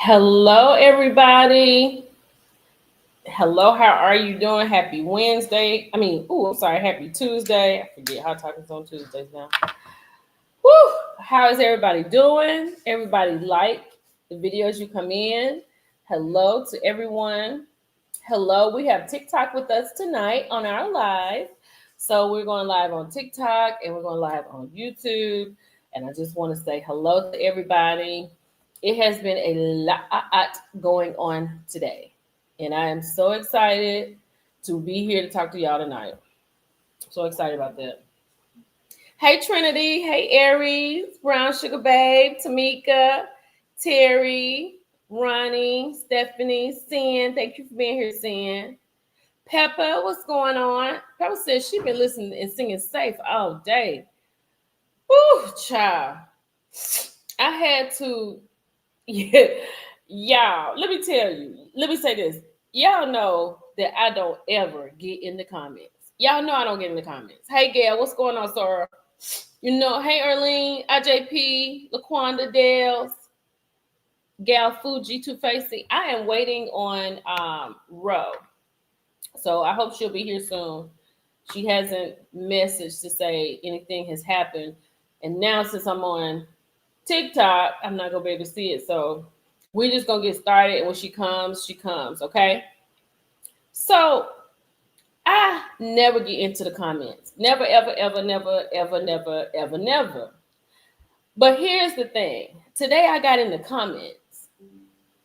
Hello, everybody. Hello, how are you doing? Happy Wednesday. I'm sorry, happy Tuesday. I forget how talking on Tuesdays now. Woo! How is everybody doing? Everybody like the videos you come in. Hello to everyone. Hello, we have TikTok with us tonight on our live. So we're going live on TikTok and we're going live on YouTube. And I just want to say hello to everybody. It has been a lot going on today. And I am so excited to be here to talk to y'all tonight. So excited about that. Hey Trinity, hey Aries, Brown Sugar Babe, Tamika, Terry, Ronnie, Stephanie, Sin. Thank you for being here, Sin. Peppa, what's going on? Peppa says she's been listening and singing safe all day. Woo, child. I had to, yeah, y'all, let me tell you, let me say this. Y'all know that I don't ever get in the comments. Y'all know I don't get in the comments. Hey, Gail, what's going on, Sora? You know, hey, Erlene, IJP, Laquanda, Dales, Gal Fuji, Two Facey. I am waiting on Ro. So I hope she'll be here soon. She hasn't messaged to say anything has happened. And now since I'm on TikTok, I'm not gonna be able to see it. So we're just gonna get started. And when she comes, okay? So I never get into the comments. Never, ever, ever, never, ever, never, ever, never. But here's the thing. Today I got in the comments,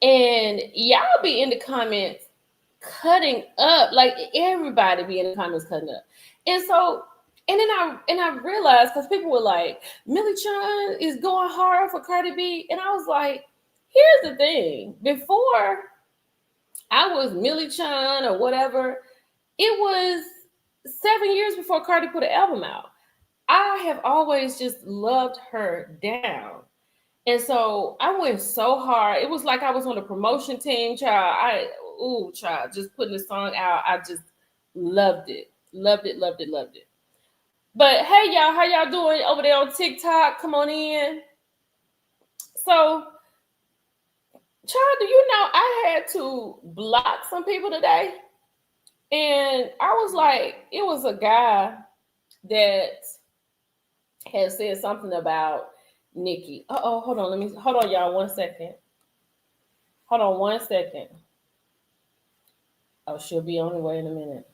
and y'all be in the comments cutting up. Like everybody be in the comments cutting up. And so, and then I realized because people were like, Millie Chun is going hard for Cardi B. And I was like, here's the thing. Before I was Millie Chun or whatever, it was 7 years before Cardi put an album out. I have always just loved her down. And so I went so hard. It was like I was on the promotion team, child. Child, just putting the song out. I just loved it. Loved it, loved it, loved it. But hey, y'all, how y'all doing over there on TikTok? Come on in. So, child, do you know I had to block some people today? And I was like, it was a guy that had said something about Nikki. Hold on, y'all, 1 second. Hold on 1 second. Oh, she'll be on her way in a minute.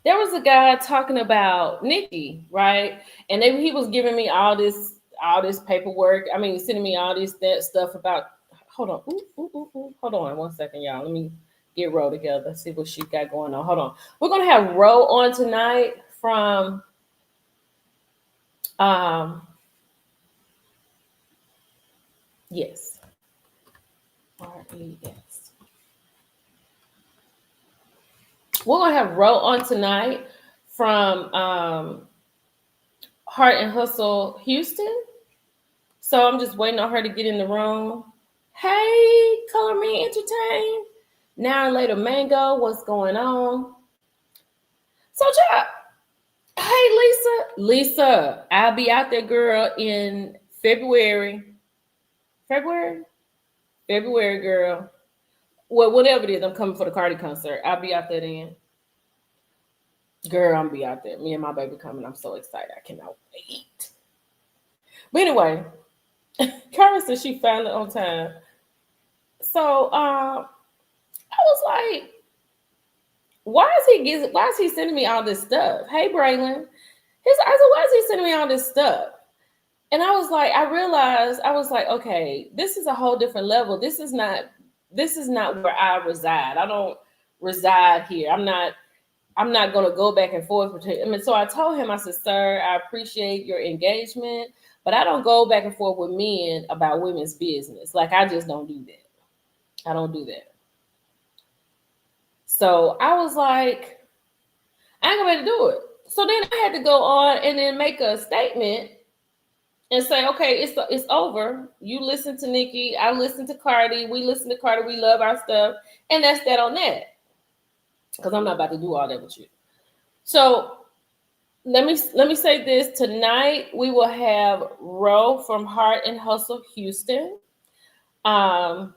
There was a guy talking about Nikki, right? And he was giving me all this paperwork. I mean, sending me all this stuff about. Hold on, hold on 1 second, y'all. Let me get Ro together. See what she got going on. Hold on. We're gonna have Ro on tonight from. Yes. RES. We're gonna have Ro on tonight from Heart and Hustle Houston. So I'm just waiting on her to get in the room. Hey, Color Me Entertain. Now and later, Mango. What's going on? So, Jack. Hey, Lisa, I'll be out there, girl, in February. February, girl. Well, whatever it is, I'm coming for the Cardi concert. I'll be out there then. Girl, I'm be out there. Me and my baby coming. I'm so excited. I cannot wait. But anyway, Karen said she found it on time. So I was like, why is he sending me all this stuff? Hey, Braylon. I said, why is he sending me all this stuff? And I was like, I realized, I was like, okay, this is a whole different level. This is not where I reside. I don't reside here. I'm not going to go back and forth with him. I mean, so I told him, I said, sir, I appreciate your engagement, but I don't go back and forth with men about women's business. Like, I just don't do that. I don't do that. So I was like, I ain't going to do it. So then I had to go on and then make a statement and say, okay, it's over. You listen to Nikki. I listen to Cardi. We listen to Cardi. We love our stuff. And that's that on that. Because I'm not about to do all that with you. So let me say this. Tonight we will have Ro from Heart and Hustle Houston. So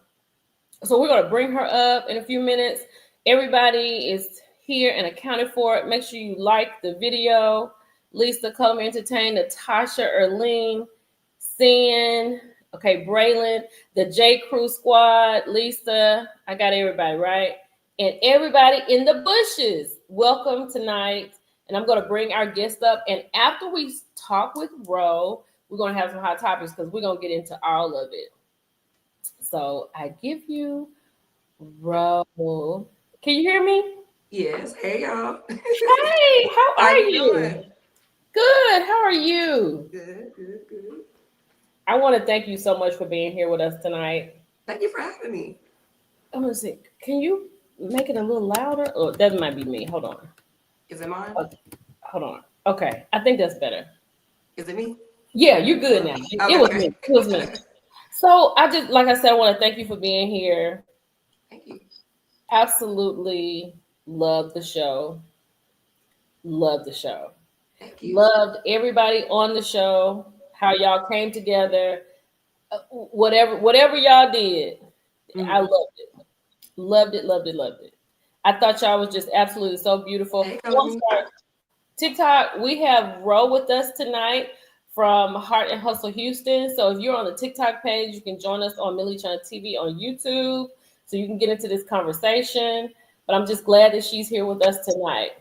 we're gonna bring her up in a few minutes. Everybody is here and accounted for. Make sure you like the video. Lisa, Color Entertain, Natasha, Erlene, Sin, okay, Braylon, the J Crew Squad, Lisa. I got everybody right, and everybody in the bushes. Welcome tonight, and I'm gonna bring our guest up. And after we talk with Ro, we're gonna have some hot topics because we're gonna get into all of it. So I give you Ro. Can you hear me? Yes. Hey, y'all. Hey, how are you? Doing? Good. How are you? Good, good, good. I want to thank you so much for being here with us tonight. Thank you for having me. I'm gonna see. Can you make it a little louder? Oh, that might be me. Hold on. Is it mine? Okay, hold on. Okay, I think that's better. Is it me? Yeah, you're good now. It was me. Okay. It was me. So I just, like I said, I want to thank you for being here. Thank you. Absolutely love the show. Love the show. Thank you. Loved everybody on the show. How y'all came together. Whatever y'all did, I loved it. Loved it. Loved it. Loved it. I thought y'all was just absolutely so beautiful. Hey, Oh, I'm sorry. TikTok, we have Ro with us tonight from Heart and Hustle Houston. So if you're on the TikTok page, you can join us on Millie Chan TV on YouTube so you can get into this conversation. But I'm just glad that she's here with us tonight.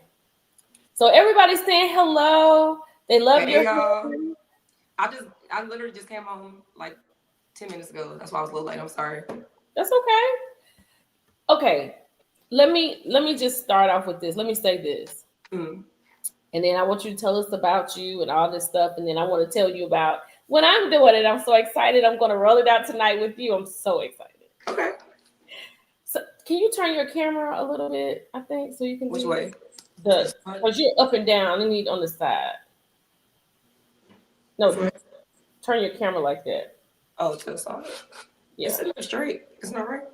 So everybody's saying hello. They love Hey, your y'all. I literally just came home like 10 minutes ago. That's why I was a little late. I'm sorry. That's okay. Okay. Let me just start off with this. Let me say this. And then I want you to tell us about you and all this stuff. And then I want to tell you about when I'm doing it. I'm so excited. I'm going to roll it out tonight with you. I'm so excited. Okay. So can you turn your camera a little bit, I think, so you can Which way? Because you're up and down. You need on the side. No, turn your camera like that. Oh, to the side. Yeah. It's straight. It's not right.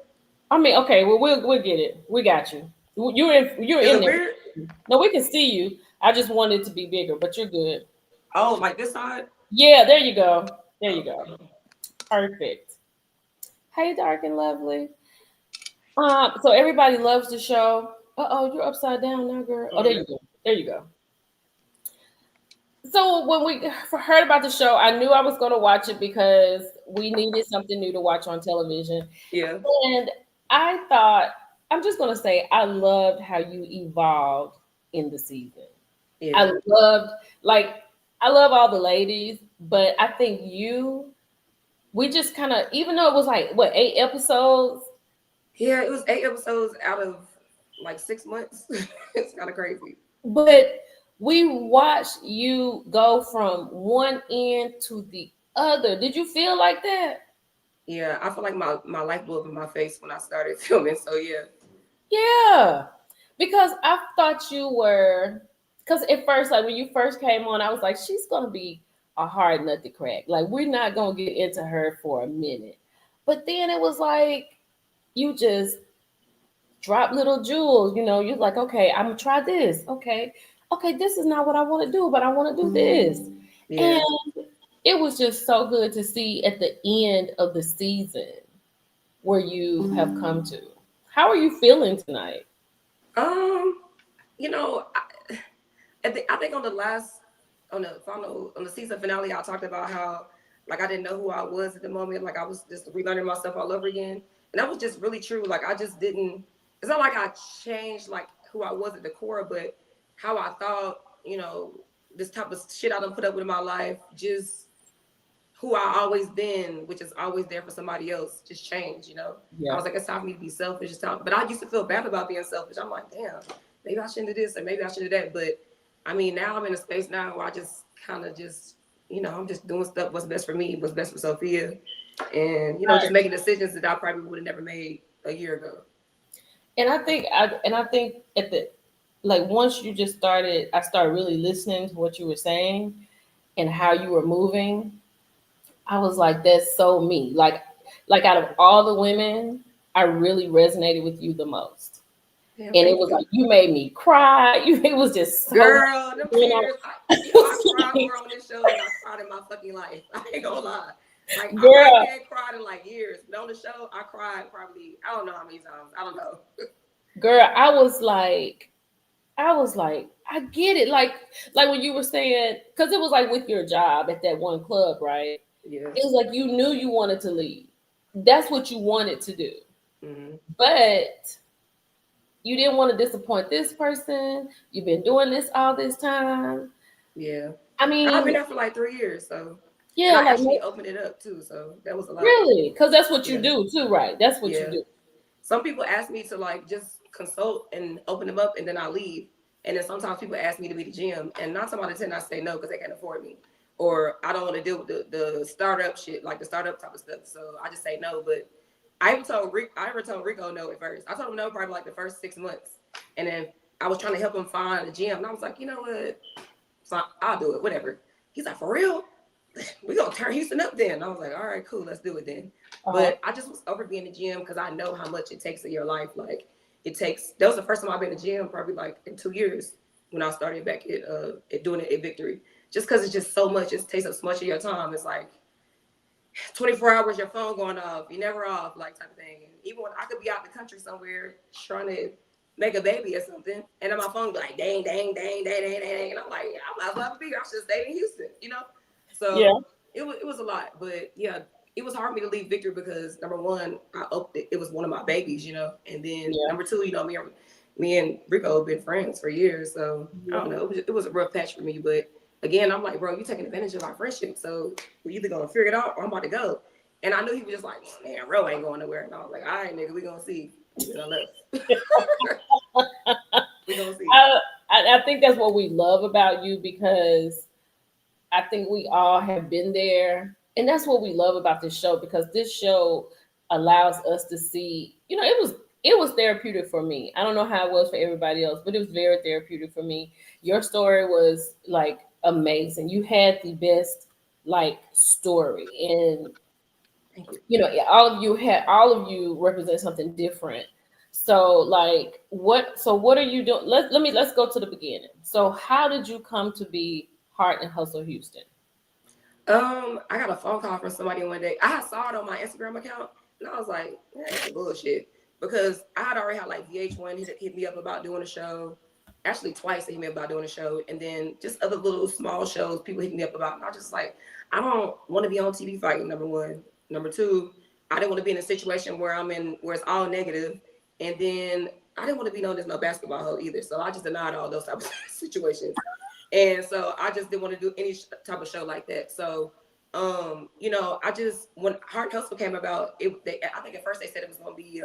I mean, okay, well we'll get it. We got you. You're in there. Weird? No, we can see you. I just wanted it to be bigger, but you're good. Oh, like this side? Yeah, there you go. There you go. Perfect. Hey, dark and lovely. So everybody loves the show. Uh-oh, you're upside down now, girl. Oh, there you go. There you go. So when we heard about the show, I knew I was going to watch it because we needed something new to watch on television. Yeah. And I thought, I'm just going to say, I loved how you evolved in the season. Yeah. I love all the ladies, but I think we just kind of, even though it was like, what, 8 episodes? Yeah, it was 8 episodes out of like 6 months. It's kind of crazy. But we watched you go from one end to the other. Did you feel like that? Yeah, I feel like my light bulb in my face when I started filming. So yeah. Yeah, because I thought you were, because at first, like when you first came on, I was like, she's gonna be a hard nut to crack. Like we're not gonna get into her for a minute. But then it was like you just drop little jewels. You know, you're like, okay, I'm gonna try this. Okay, this is not what I want to do, but I want to do this. Yeah. And it was just so good to see at the end of the season where you have come to. How are you feeling tonight? You know, I think on the season finale, I talked about how like I didn't know who I was at the moment. Like I was just relearning myself all over again, and that was just really true. Like I just didn't. It's not like I changed like who I was at the core, but how I thought, you know, this type of shit I don't put up with in my life, just who I always been, which is always there for somebody else, just changed, you know? Yeah. I was like, it's time for me to be selfish. But I used to feel bad about being selfish. I'm like, damn, maybe I shouldn't do this or maybe I should do that. But I mean, now I'm in a space now where I just kind of just, you know, I'm just doing stuff, what's best for me, what's best for Sophia. And, you know, just making decisions that I probably would have never made a year ago. And I think at the, like once you just started, I started really listening to what you were saying and how you were moving. I was like, that's so me. Like out of all the women, I really resonated with you the most. Yeah, and it was like, you made me cry. It was just so girl, them tears. I cried more on this show than I cried in my fucking life. I ain't gonna lie. Like Girl, I can't cry in like years, but on the show I cried probably I don't know how many times. I don't know. girl, I was like, I get it. Like when you were saying, because it was like with your job at that one club, right? Yeah. It was like you knew you wanted to leave. That's what you wanted to do. Hmm. But you didn't want to disappoint this person. You've been doing this all this time. Yeah. I And I've been mean, there for like 3 years, so and yeah, I like actually opened it up too, so that was a lot. really, because that's what you Yeah. do too, right? That's what you Yeah. do. Some people ask me to like just consult and open them up and then I leave. And then sometimes people ask me to be the gym and 9 times out of 10 I say no because they can't afford me. Or I don't want to deal with the startup shit, like the startup type of stuff. So I just say no. But I ever told Rico no at first. I told him no probably like the first 6 months. And then I was trying to help him find a gym. And I was like, you know what? So I'll do it, whatever. He's like, for real? We're gonna turn Houston up then. And I was like, all right, cool, let's do it then. Uh-huh. But I just was over being in the gym because I know how much it takes in your life. Like it takes that was the first time I've been in the gym, probably like in 2 years when I started back at doing it at Victory. Just because it's just so much, it takes up so much of your time. It's like 24 hours, your phone going off, you never off, like type of thing. And even when I could be out in the country somewhere trying to make a baby or something, and then my phone be like dang, dang, dang, dang, dang, dang, and I'm like, I might as well be here. I should have stayed in Houston, you know. Yeah. So it was a lot, but yeah, it was hard for me to leave Victor because number one, it was one of my babies, you know, and then Yeah. number two, you know, me and Rico have been friends for years, so I don't know, it was a rough patch for me, but again, I'm like, bro, you taking advantage of our friendship, so we either gonna figure it out or I'm about to go. And I knew he was just like, man, Ro ain't going nowhere, and I was like, all right, nigga, we gonna see. And I left. We gonna see. I think that's what we love about you because I think we all have been there. And that's what we love about this show because this show allows us to see, it was therapeutic for me. I don't know how it was for everybody else, but it was very therapeutic for me. Your story was like amazing. You had the best like story and Thank you. all of you represent something different. So like what are you doing? Let's go to the beginning. So how did you come to be Heart and Hustle Houston? I got a phone call from somebody one day. I had saw it on my Instagram account, and I was like, "Man, that's bullshit." Because I had already had like VH1 hit me up about doing a show. Actually, twice they hit me up about doing a show, and then just other little small shows people hit me up about. And I was just like, I don't want to be on TV fighting. Number one, number two, I didn't want to be in a situation where it's all negative, and then I didn't want to be known as no basketball hoe either. So I just denied all those type of situations. And so I just didn't want to do any type of show like that. So, I just when Heart Hustle came about, I think at first they said it was going to be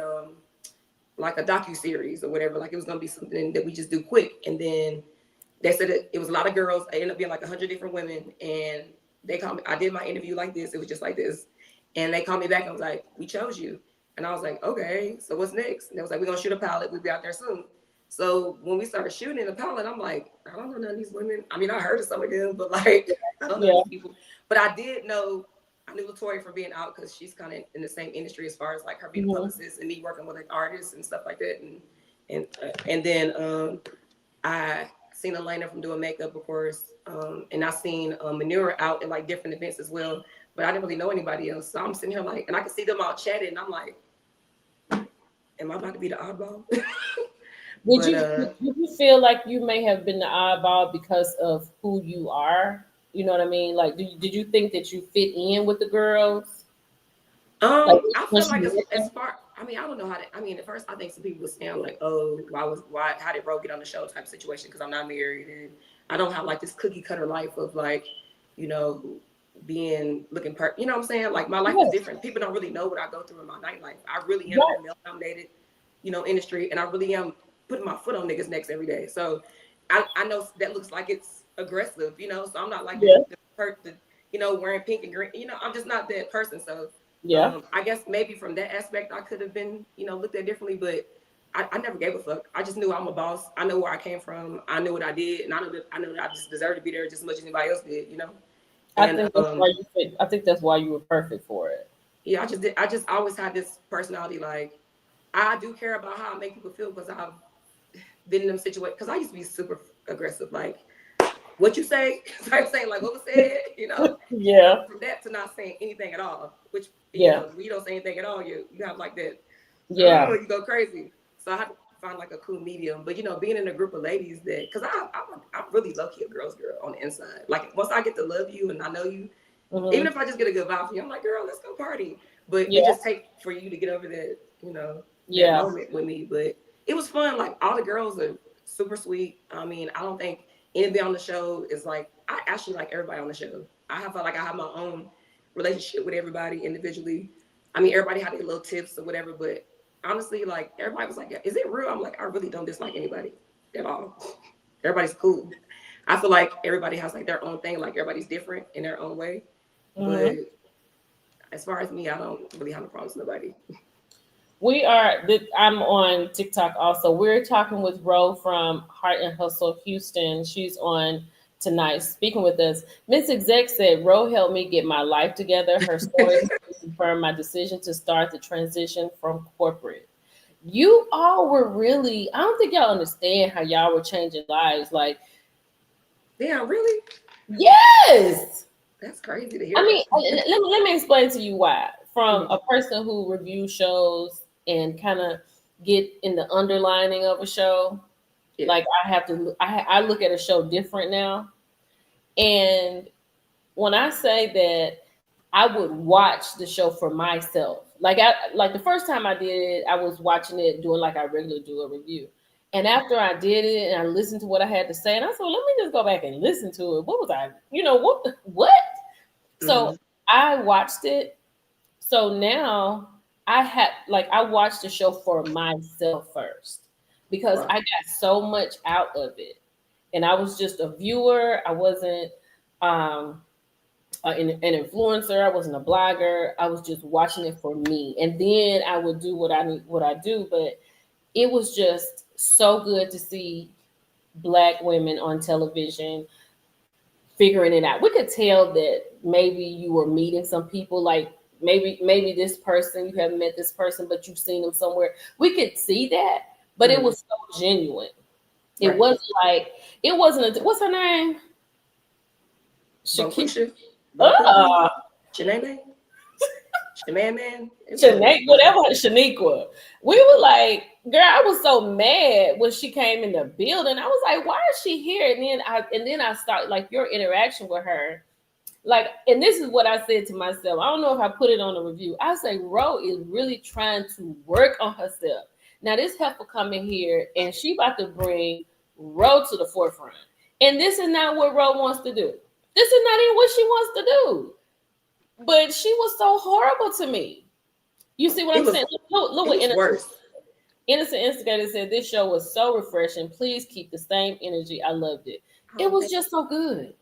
like a docu-series or whatever, like it was going to be something that we just do quick. And then they said it was a lot of girls. It ended up being like 100 different women, and they called me. I did my interview like this. It was just like this, and they called me back and was like, "We chose you," and I was like, "Okay, so what's next?" And they was like, "We're gonna shoot a pilot. We'll be out there soon." So when we started shooting the pilot, I'm like, I don't know none of these women. I mean, I heard of some of them, but like, I don't know Yeah. these people. But I knew Latoya from being out because she's kind of in the same industry as far as like her being a Mhm. publicist and me working with like artists and stuff like that. And then I seen Elena from doing makeup, of course, and I seen Manura out at like different events as well. But I didn't really know anybody else, so I'm sitting here like, and I can see them all chatting, and I'm like, am I about to be the oddball? Did But you did you feel like you may have been the oddball because of who you are? You know what I mean? Like, did you think that you fit in with the girls? Like I when feel she like met as them? far, I mean, I don't know how to. I mean, at first, I think some people were saying like, "Oh, how did Ro get on the show?" type situation because I'm not married and I don't have like this cookie cutter life of like, you know, being looking you know what I'm saying? Like my life is Yes. different. People don't really know what I go through in my nightlife. I really am in Right. a male dominated, industry, and I really am putting my foot on niggas' necks every day. So I know that looks like it's aggressive, so I'm not like Yeah. wearing pink and green. I'm just not that person. So Yeah. I guess maybe from that aspect I could have been, looked at differently, but I never gave a fuck. I just knew I'm a boss. I know where I came from. I knew what I did, and I know that I just deserved to be there just as much as anybody else did. I And think that's why you fit. I think that's why you were perfect for it. yeah, I just always had this personality. Like I do care about how I make people feel because I've been in them situations. Because I used to be super aggressive. Like what you say, start saying like what was said, you know. Yeah. From that to not saying anything at all, which you Yeah. know, when you don't say anything at all, you have like that. Yeah. Oh, you go crazy. So I had to find like a cool medium. But you know, being in a group of ladies that, because I'm really low key a girl's girl on the inside. Like once I get to love you and I know you, even if I just get a good vibe from you, I'm like, girl, let's go party. But Yeah. it just takes for you to get over that, you know, that Yeah. moment with me. But it was fun. Like all the girls are super sweet. I mean, I don't think anybody on the show is like, I actually like everybody on the show. I felt like I have my own relationship with everybody individually. I mean, everybody had their little tips or whatever, but honestly, like everybody was like, is it real? I'm like, I really don't dislike anybody at all. Everybody's cool. I feel like everybody has like their own thing, like everybody's different in their own way. But as far as me, I don't really have a problem with nobody. I'm on TikTok also. We're talking with Ro from Heart and Hustle Houston. She's on tonight speaking with us. Miss Exec said, Ro helped me get my life together. Her story confirmed my decision to start the transition from corporate. You all were really, I don't think y'all understand how y'all were changing lives. Like, yeah, really? Yes. That's crazy to hear. I mean, let me explain to you why. From a person who reviews shows and kind of get in the underlining of a show, like I look at a show different now. And when I say that I would watch the show for myself, like the first time I did it, I was watching it doing like I regularly do a review. And after I did it and I listened to what I had to say, and I said, let me just go back and listen to it. What was I, what? So I watched it. So now I watched the show for myself first because I got so much out of it. And I was just a viewer. I wasn't an influencer. I wasn't a blogger. I was just watching it for me. And then I would do what I do. But it was just so good to see Black women on television figuring it out. We could tell that maybe you were meeting some people, like maybe this person, you haven't met this person, but you've seen them somewhere. We could see that, but it was so genuine. It wasn't like, it wasn't what's her name? Shakisha. Shanae, whatever Shaniqua. We were like, girl, I was so mad when she came in the building. I was like, why is she here? And then I started like your interaction with her. Like, and this is what I said to myself. I don't know if I put it on the review. I say Ro is really trying to work on herself. Now this heifer coming here and she about to bring Ro to the forefront. And this is not what Ro wants to do. This is not even what she wants to do. But she was so horrible to me. You see what I'm saying? Look what Innocent Instigator said. This show was so refreshing. Please keep the same energy. I loved it. It was just so good.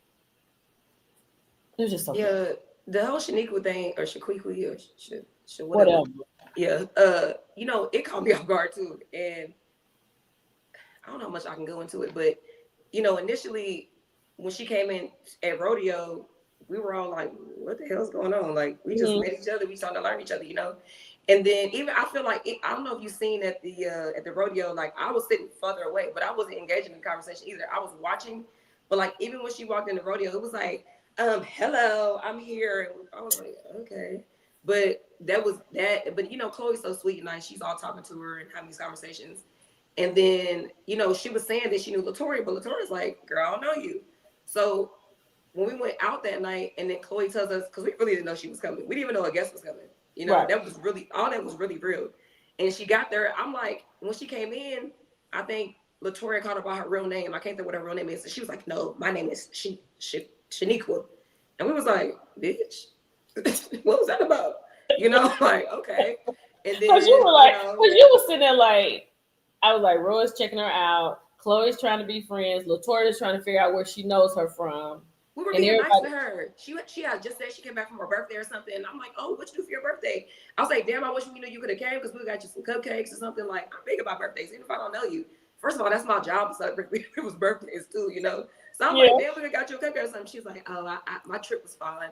It was just so good. The whole Shaniqua thing, or Shaquiqui, or whatever. Yeah. You know, it caught me off guard too. And I don't know how much I can go into it, but you know, initially when she came in at Rodeo, we were all like, what the hell's going on? Like, we just met each other. We started to learn each other, you know? And then even, I feel like, I don't know if you've seen at the rodeo, like I was sitting further away, but I wasn't engaging in the conversation either. I was watching, but like, even when she walked in the rodeo, it was like, hello, I'm here. And I was like, okay. But that was that. But, you know, Chloe's so sweet and nice. She's all talking to her and having these conversations. And then, you know, she was saying that she knew Latoria, but Latoria's like, girl, I don't know you. So when we went out that night, and then Chloe tells us, because we really didn't know she was coming. We didn't even know a guest was coming. You know, that was really, all that was really real. And she got there. I'm like, when she came in, I think Latoria called her by her real name. I can't think what her real name is. And she was like, no, my name is Shaniqua. And we was like, bitch, what was that about? You know, like, okay. And then, you were like, you were sitting there like, I was like, Roy's checking her out. Chloe's trying to be friends. Latoria's trying to figure out where she knows her from. We were being nice to her. She had just said she came back from her birthday or something. And I'm like, oh, what you do for your birthday? I was like, damn, I wish you could have came because we got you some cupcakes or something. Like, I'm big about birthdays, even if I don't know you. First of all, that's my job to celebrate people's birthdays too, you know. So I'm like, damn, we got you a cupcake or something. She's like, oh, my trip was fine,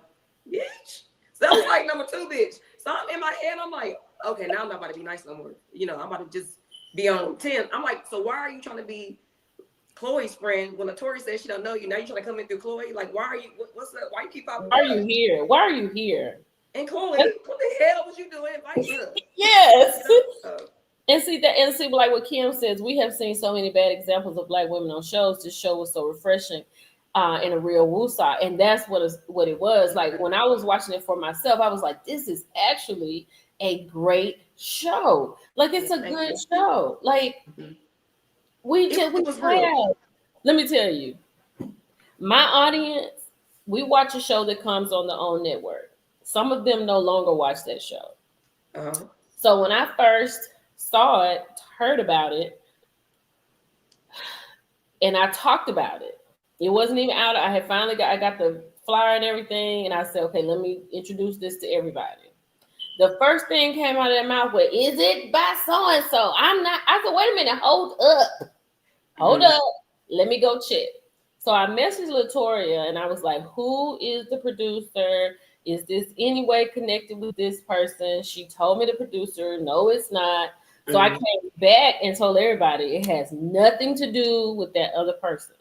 bitch. So that was like number 2, bitch. So I'm in my head, I'm like, okay, now I'm not about to be nice no more. You know, I'm about to just be on 10. I'm like, so why are you trying to be Chloe's friend, when Latoya says she don't know you, now you trying to come in through Chloe. Like, why are you? What's up? Why you keep popping Why are you up? here? Why are you here? And Chloe, what the hell was you doing inviting us? Yes. You know? And see, like what Kim says, we have seen so many bad examples of Black women on shows. This show was so refreshing, in a real woosah, and that's what it was. Like when I was watching it for myself, I was like, this is actually a great show. Like it's a good show. Like we It was have. real. Let me tell you, my audience, we watch a show that comes on the OWN network. Some of them no longer watch that show. Uh-huh. So when I first saw it, heard about it, and I talked about it, it wasn't even out. I got the flyer and everything, and I said, okay, let me introduce this to everybody. The first thing came out of their mouth was, is it by so and so? I'm not. I said, wait a minute, hold up, let me go check. So I messaged Latoya and I was like, who is the producer? Is this any way connected with this person? She told me the producer. No, it's not. So I came back and told everybody it has nothing to do with that other person.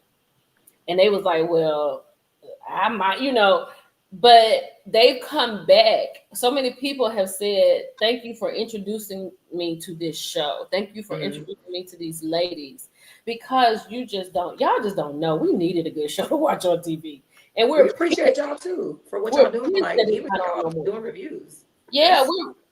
And they was like, well, I might, but they've come back. So many people have said, thank you for introducing me to this show. Thank you for introducing me to these ladies. Because y'all just don't know. We needed a good show to watch on TV. And we appreciate y'all too for what y'all doing. Like even y'all doing reviews. Yeah,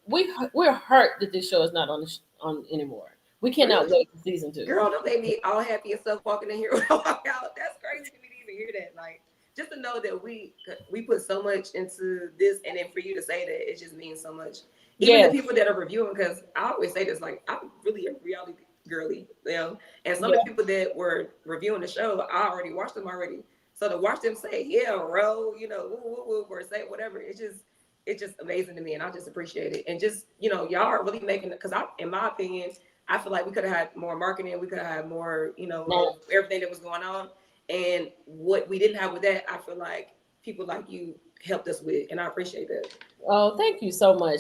we're hurt that this show is not on anymore. We cannot wait for season 2. Girl, don't make me all happy and stuff walking in here when I walk out. That's crazy for me to even hear that. Like, just to know that we put so much into this, and then for you to say that, it just means so much. Even the people that are reviewing, because I always say this, like, I'm really a reality girly, and some of the people that were reviewing the show, I already watched them already. So to watch them say, yeah, roll, woo, woo, woo, or say whatever, it's just amazing to me, and I just appreciate it. And just, y'all are really making it, because in my opinion, I feel like we could have had more marketing. We could have had more, everything that was going on. And what we didn't have with that, I feel like people like you helped us with, and I appreciate that. Oh, thank you so much.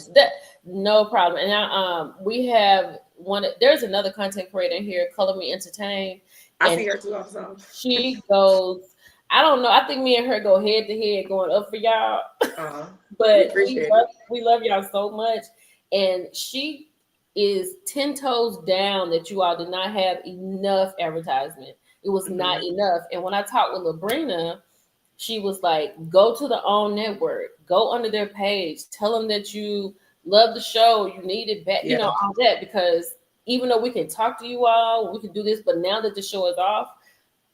No problem. And now, we have there's another content creator here, Color Me Entertain. I see her too also. She goes, I don't know. I think me and her go head to head going up for y'all. But we love y'all so much. And she is 10 toes down that you all did not have enough advertisement. It was not enough. And when I talked with Labrina, she was like, go to the OWN network, go under their page, tell them that you love the show, you need it back, all that, because even though we can talk to you all, we can do this, but now that the show is off,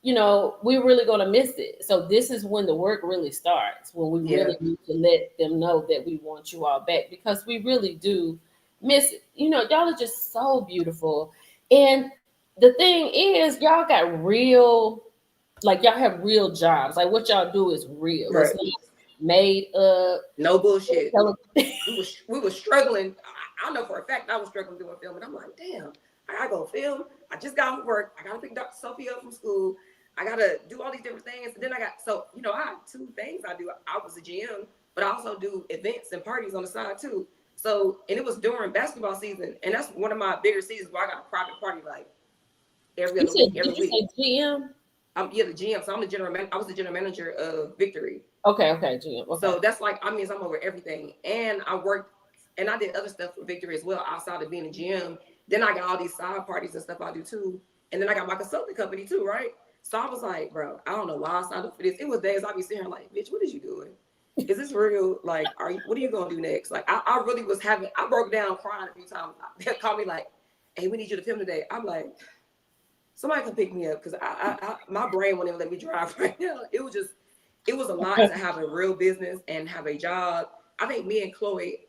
we're really going to miss it. So this is when the work really starts, when we really need to let them know that we want you all back, because we really do miss it. Y'all are just so beautiful. And the thing is, y'all got real, like y'all have real jobs. Like what y'all do is real. Right. It's not made up. No bullshit. we were struggling. I know for a fact I was struggling doing film, and I'm like, damn, I gotta go film. I just got off work. I gotta pick Dr. Sophie up from school. I gotta do all these different things. And then I have 2 things I do. I was a GM, but I also do events and parties on the side too. So, and it was during basketball season, and that's one of my bigger seasons where I got a private party like every other week. Did you say GM? The GM. So I'm the general manager. I was the general manager of Victory. Okay, GM. Okay. So that's like, I'm over everything. And I worked, and I did other stuff for Victory as well outside of being a GM. Then I got all these side parties and stuff I do too. And then I got my consulting company too, right? So I was like, bro, I don't know why I signed up for this. It was days I'd be sitting here like, bitch, what is you doing? Is this real? Like, what are you gonna do next? Like, I really was I broke down crying a few times. They called me like, hey, we need you to film today. I'm like, somebody can pick me up, because my brain won't even let me drive right now. It was a lot to have a real business and have a job. I think me and Chloe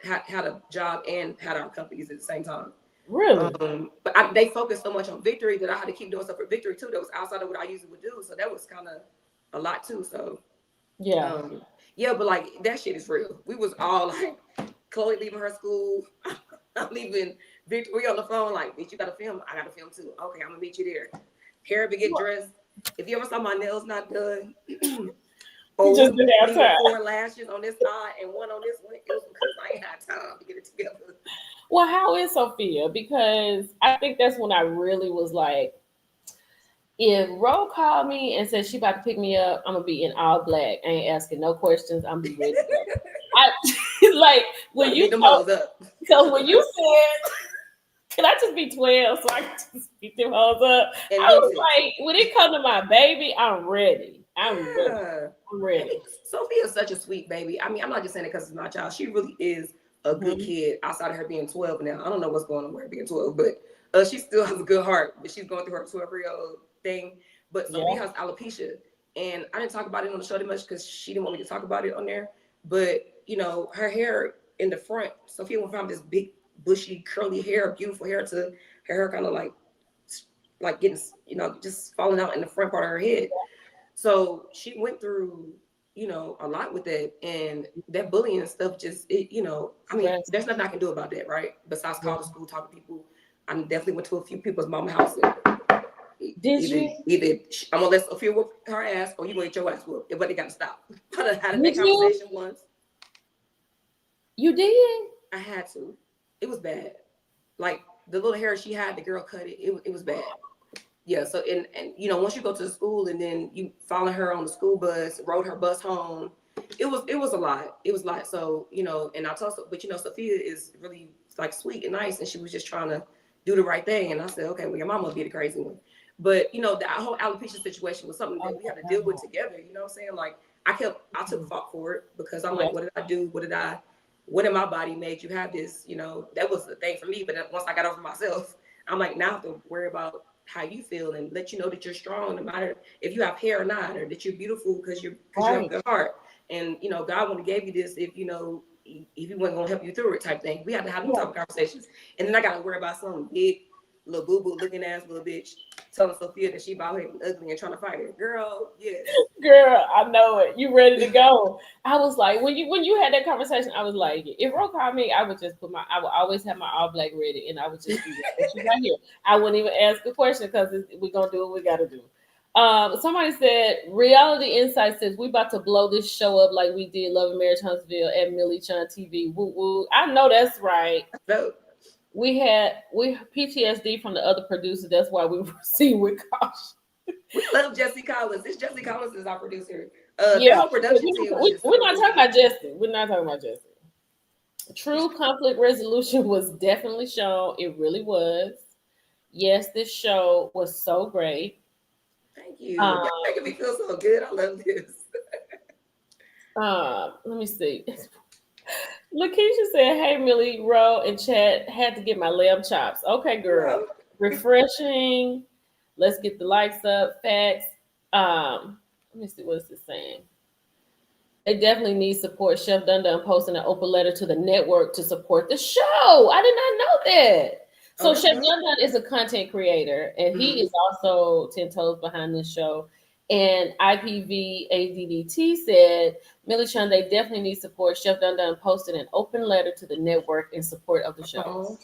had a job and had our companies at the same time. Really? But they focused so much on Victory that I had to keep doing stuff for Victory too. That was outside of what I usually would do. So that was kind of a lot too. So but like that shit is real. We was all like, Chloe leaving her school, I'm leaving Victory on the phone, like, bitch, you gotta film. I gotta film too. Okay, I'm gonna meet you there. Hair to get dressed. If you ever saw my nails not done, or just didn't have time. 4 lashes on this side and 1 on this one, it was because I ain't had time to get it together. Well, how is Sophia? Because I think that's when I really was like, if Ro called me and said she about to pick me up, I'm gonna be in all black. I ain't asking no questions. I'm gonna be ready to go. I like when you beat them hoes up. because when you said, "Can I just be 12 so I can just beat them hoes up?" And I was like, when it comes to my baby, I'm ready. I'm ready. yeah. I'm ready. Sophia's such a sweet baby. I mean, I'm not just saying it because it's my child. She really is a good Mhm. kid outside of her being 12 now. I don't know what's going on with her being 12, but she still has a good heart. But she's going through her 12-year-old thing. But Sophia Yeah. has alopecia. And I didn't talk about it on the show that much because she didn't want me to talk about it on there. But, you know, her hair in the front, Sophia went from this big, bushy, curly hair, beautiful hair to her hair kind of like getting, you know, just falling out in the front part of her head. So she went through, you know, a lot with that, and that bullying and stuff. Just, you know, I mean, Stress. there's nothing I can do about that, right? Besides Yeah. call the school, talk to people. I definitely went to a few people's mama house. And Did you? either I'm gonna let Sophia whoop her ass, or you gonna get your ass whooped. But they got to stop. I done had that Did you? conversation once. You did? I had to. It was bad. Like the little hair she had, the girl cut it. It was bad. Yeah, so and you know, once you go to the school and then you follow her on the school bus, rode her bus home, it was a lot. It was a lot. So, you know, and I told her, but you know, Sophia is really like sweet and nice, and she was just trying to do the right thing. And I said, okay, well, your mama be the crazy one. But you know, the whole alopecia situation was something that we had to deal with together. You know what I'm saying? Like I took fault for it because I'm like, what did I do? What in my body made you have this? You know, that was the thing for me. But once I got over myself, I'm like, now I have to worry about how you feel and let you know that you're strong, no matter if you have hair or not, or that you're beautiful because you have a good heart. And you know, God wouldn't have gave you this if you know if He wasn't gonna help you through it, type thing. We had to have them type of conversations. And then I got to worry about some big little boo boo looking ass little bitch telling Sophia that she about her ugly and trying to fight her. Girl, yes. Girl, I know it. You ready to go? I was like, when you had that conversation, I was like, if Ro called me, I would just I would always have my all black ready, and I would just be like, what you got here? I wouldn't even ask a question because we're gonna do what we gotta do. Somebody said Reality Insight says we about to blow this show up like we did Love and Marriage Huntsville at Millie Chun TV. Woo woo. I know that's right. So, We PTSD from the other producers. That's why we proceed with caution. we love Jesse Collins. This Jesse Collins is our producer. Yeah, That whole production team was just we're not talking about Justin. We're not talking about Justin. True conflict resolution was definitely shown. It really was. Yes, this show was so great. Thank you. Y'all making me feel so good. I love this. Let me see. Lakeisha said, "Hey, Millie, Ro, and Chad had to get my lamb chops." Okay, girl. Refreshing. Let's get the likes up. Facts. Let me see what is it saying. They definitely need support. Chef Dun Dun posting an open letter to the network to support the show. I did not know that. So Chef Dun Dun is a content creator, and he is also 10 toes behind this show. And IPV ADDT said, Millie Chun, they definitely need support. Chef Dun Dun posted an open letter to the network in support of the show.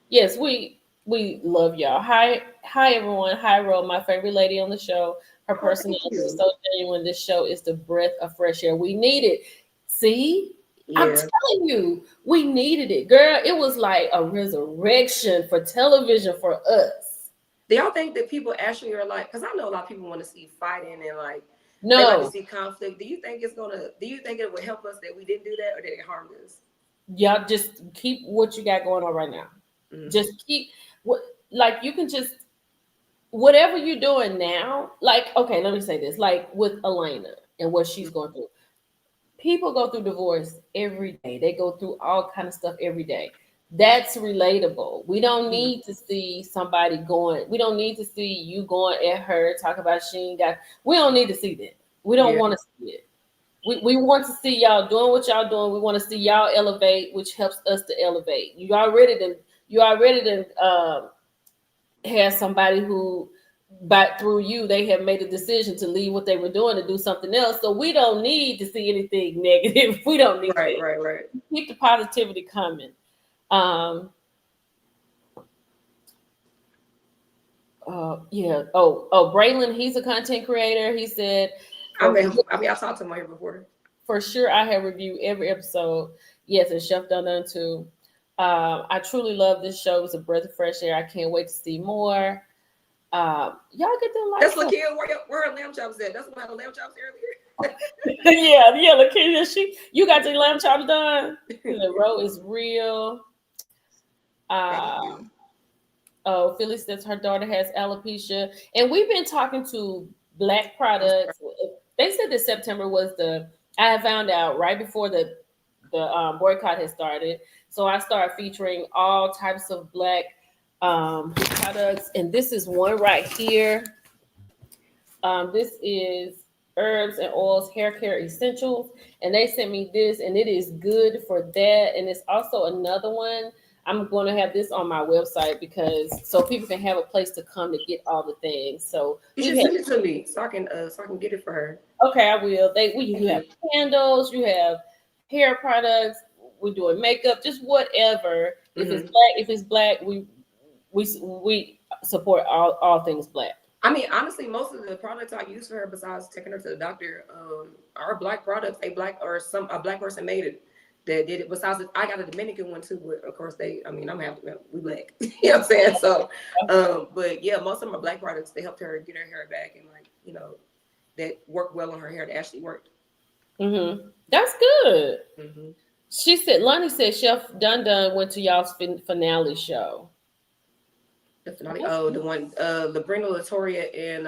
Yes, we love y'all. Hi everyone. Hi Ro, my favorite lady on the show. Her personality is so genuine. This show is the breath of fresh air. We need it. See? Yeah. I'm telling you, we needed it. Girl, it was like a resurrection for television for us. Do y'all think that people actually are like, because I know a lot of people want to see fighting and like no. They like to see conflict. Do you think it would help us that we didn't do that, or did it harm us? Y'all just keep what you got going on right now. Mm-hmm. Just keep what, like, you can just whatever you're doing now, like, okay, let me say this, like with Elena and what she's going through. People go through divorce every day. They go through all kind of stuff every day. That's relatable. We don't need to see somebody going. We don't need to see you going at her, talk about she ain't got. We don't need to see that. We don't want to see it. We want to see y'all doing what y'all doing. We want to see y'all elevate, which helps us to elevate. You already have somebody who, but through you, they have made a decision to leave what they were doing to do something else. So we don't need to see anything negative. We don't need right. Keep the positivity coming. Yeah. Oh, Braylon, he's a content creator. He said, I've talked to him here before. For sure, I have reviewed every episode. Yes, and Chef Dun Dun too. I truly love this show. It's a breath of fresh air. I can't wait to see more. Y'all get them That's lights. Lakia. Where her lamb chops at? That's what had the lamb chops earlier. Yeah, Lakia, you got your lamb chops done. The row is real. Thank you. Oh, Phyllis says her daughter has alopecia, and we've been talking to Black products. They said that September was the. I had found out right before the boycott had started, so I started featuring all types of Black products, and this is one right here. This is herbs and oils hair care essentials, and they sent me this, and it is good for that. And it's also another one. I'm going to have this on my website because so people can have a place to come to get all the things. So You should send it to me so I can get it for her. Okay, I will. You have candles, you have hair products. We're doing makeup, just whatever. If it's black, we support all things Black. I mean, honestly, most of the products I use for her, besides taking her to the doctor, are Black products. A Black or a Black person made it that did it. Besides, I got a Dominican one too, but of course I'm happy we Black. You know what I'm saying? So, but yeah, most of them are Black products. They helped her get her hair back and that worked well on her hair. That actually worked. That's good. She said, Lonnie said, Chef Dun Dun went to y'all's finale show. The finale. Oh, the one. Labrina, Latoria, and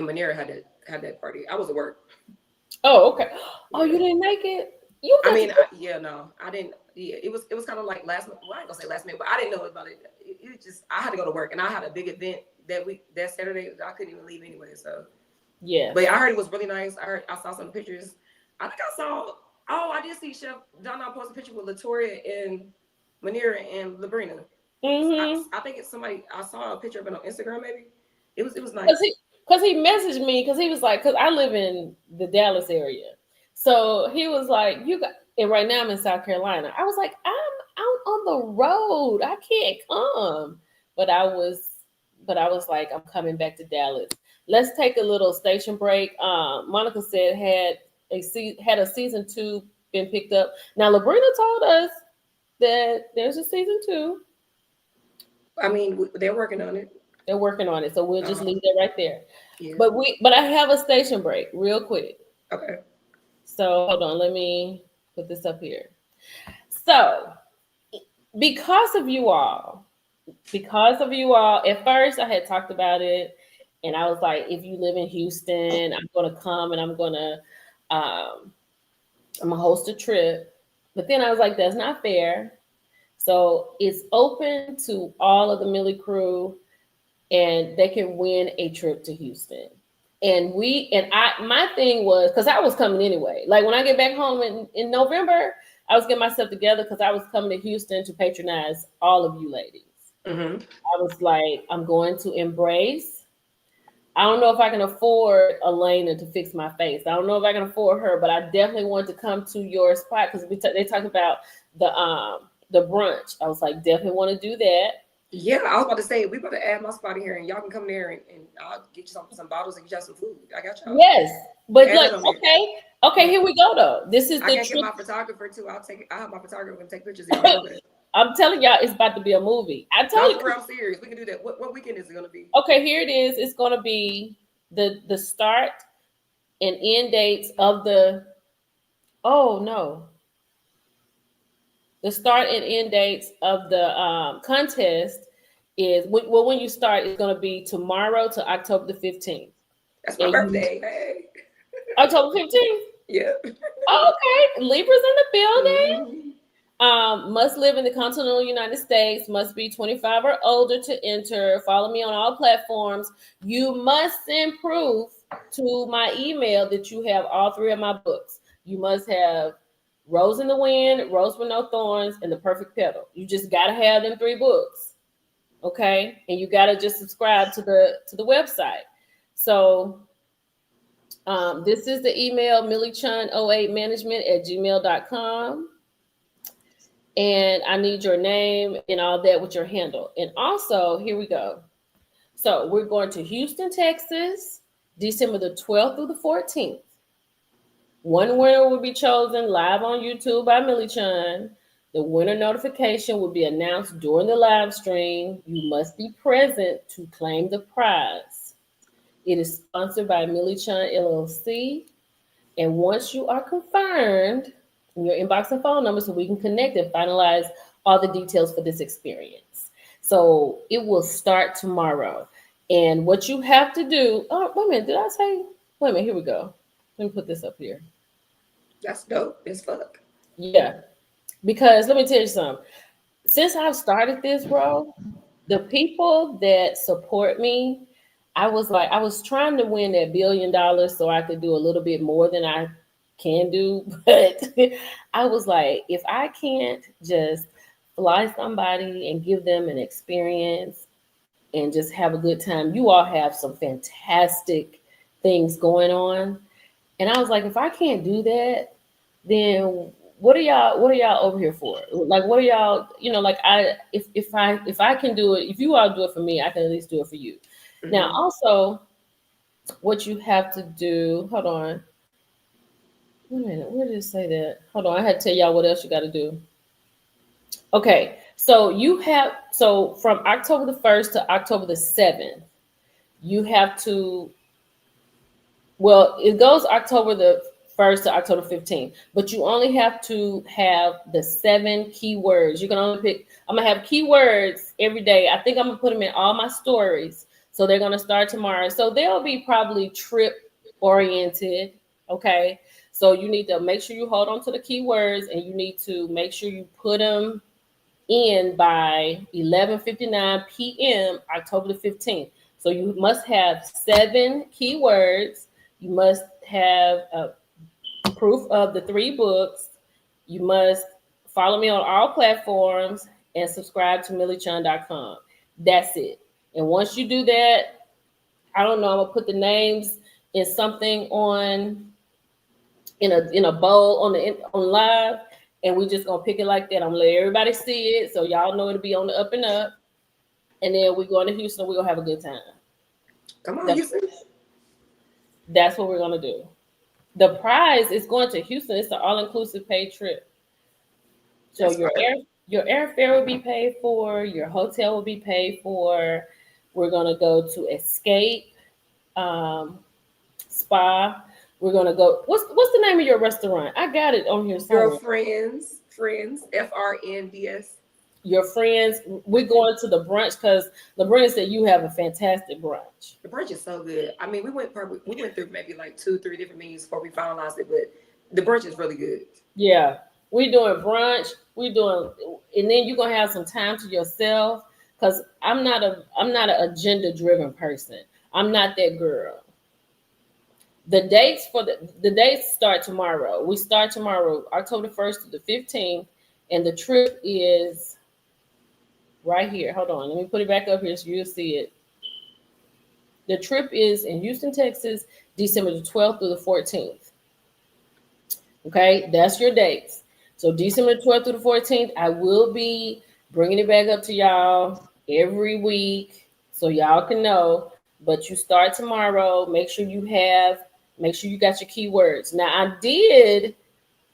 Manera had that party. I was at work. Oh, okay. Oh, you didn't make it. No, I didn't. Yeah, it was kind of like last minute. Well, I ain't gonna say last minute, but I didn't know about it. It just I had to go to work, and I had a big event that Saturday. I couldn't even leave anyway. So yeah, but I heard it was really nice. I saw some pictures. I think I saw. Oh, I did see Chef Donna post a picture with Latoria and Manera and Labrina. I think it's somebody. I saw a picture of it on Instagram. Maybe it was nice. Because he messaged me because he was like, because I live in the Dallas area, so he was like, and right now I'm in South Carolina. I was like, I'm out on the road. I can't come, but I was like, I'm coming back to Dallas. Let's take a little station break. Monica said had a season 2 been picked up. Now Labrina told us that there's a season 2. I mean, they're working on it. They're working on it, so we'll just leave that right there. Yeah. But I have a station break real quick. Okay. So hold on, let me put this up here. So because of you all, at first I had talked about it, and I was like, if you live in Houston, I'm gonna come and I'm gonna host a trip. But then I was like, that's not fair. So it's open to all of the Millie crew, and they can win a trip to Houston. And my thing was, because I was coming anyway. Like when I get back home in November, I was getting myself together because I was coming to Houston to patronize all of you ladies. I was like, I'm going to Embrace. I don't know if I can afford Elena to fix my face. I don't know if I can afford her, but I definitely want to come to your spot because they talked about the brunch. I was like, definitely want to do that. Yeah, I was about to say we better add my spot in here, and y'all can come there and I'll get you some bottles and get y'all some food. I got y'all. Yes, but okay, here we go though. This is I can't get my photographer too. I'll have my photographer and take pictures. I'm telling y'all, it's about to be a movie. I'm serious. We can do that. What weekend is it gonna be? Okay, here it is. It's gonna be the start and end dates of the. Oh no. The start and end dates of the contest is when you start. It's gonna be tomorrow to October the 15th. That's my birthday. Hey. October 15th. Yeah. Okay, Libra's in the building. Must live in the continental United States, must be 25 or older to enter. Follow me on all platforms. You must send proof to my email that you have all 3 of my books. You must have Rose in the Wind, Rose with No Thorns, and The Perfect Petal. You just got to have them 3 books. Okay? And you got to just subscribe to the website. So this is the email, milliechun08management@gmail.com. And I need your name and all that with your handle. And also, here we go. So we're going to Houston, Texas, December the 12th through the 14th. One winner will be chosen live on YouTube by Millie Chun. The winner notification will be announced during the live stream. You must be present to claim the prize. It is sponsored by Millie Chun LLC. And once you are confirmed, in your inbox and phone number so we can connect and finalize all the details for this experience. So it will start tomorrow. And what you have to do, oh, wait a minute, did I say? Wait a minute, here we go. Let me put this up here. That's dope as fuck. Yeah, because let me tell you something. Since I've started this, bro, the people that support me, I was trying to win that $1 billion so I could do a little bit more than I can do. But I was like, if I can't just fly somebody and give them an experience and just have a good time, you all have some fantastic things going on. And I was like, if I can't do that, then what are y'all over here for? Like, what are y'all, like, if I can do it, if you all do it for me, I can at least do it for you. Mm-hmm. Now also, what you have to do, hold on, wait a minute, where did it say that? Hold on, I had to tell y'all what else you got to do. Okay, so from October the 1st to October the 7th, you have to, well, it goes October the 1st to October 15th, but you only have to have the 7 keywords. You can only pick, I'm gonna have keywords every day. I think I'm gonna put them in all my stories. So they're gonna start tomorrow. So they'll be probably trip oriented. Okay. So you need to make sure you hold on to the keywords, and you need to make sure you put them in by 11:59 p.m. October the 15th. So you must have 7 keywords. You must have proof of the 3 books. You must follow me on all platforms and subscribe to milliechun.com. That's it. And once you do that, I don't know, I'm gonna put the names in something in a bowl on live, and we just gonna pick it like that. I'm gonna let everybody see it so y'all know it'll be on the up and up. And then we're going to Houston. We're gonna have a good time. Come on, Houston. That's what we're gonna do. The prize is going to Houston. It's an all-inclusive paid trip. So your airfare will be paid for. Your hotel will be paid for. We're gonna go to Escape Spa. We're gonna go. What's the name of your restaurant? I got it on here somewhere. Friends, FRNDS. Your friends. We're going to the brunch because LaBrenda said you have a fantastic brunch. The brunch is so good. I mean, we went through maybe like 2-3 different menus before we finalized it, but the brunch is really good. Yeah, we're doing brunch. And then you're gonna have some time to yourself, because I'm not an agenda driven person. I'm not that girl. The dates the dates start tomorrow. We start tomorrow, October 1st to the 15th, and the trip is right here. Hold on, let me put it back up here so you'll see it. The trip is in Houston, Texas, December the 12th through the 14th. Okay, that's your dates. So December 12th through the 14th, I will be bringing it back up to y'all every week so y'all can know. But you start tomorrow. Make sure you got your keywords. Now, I did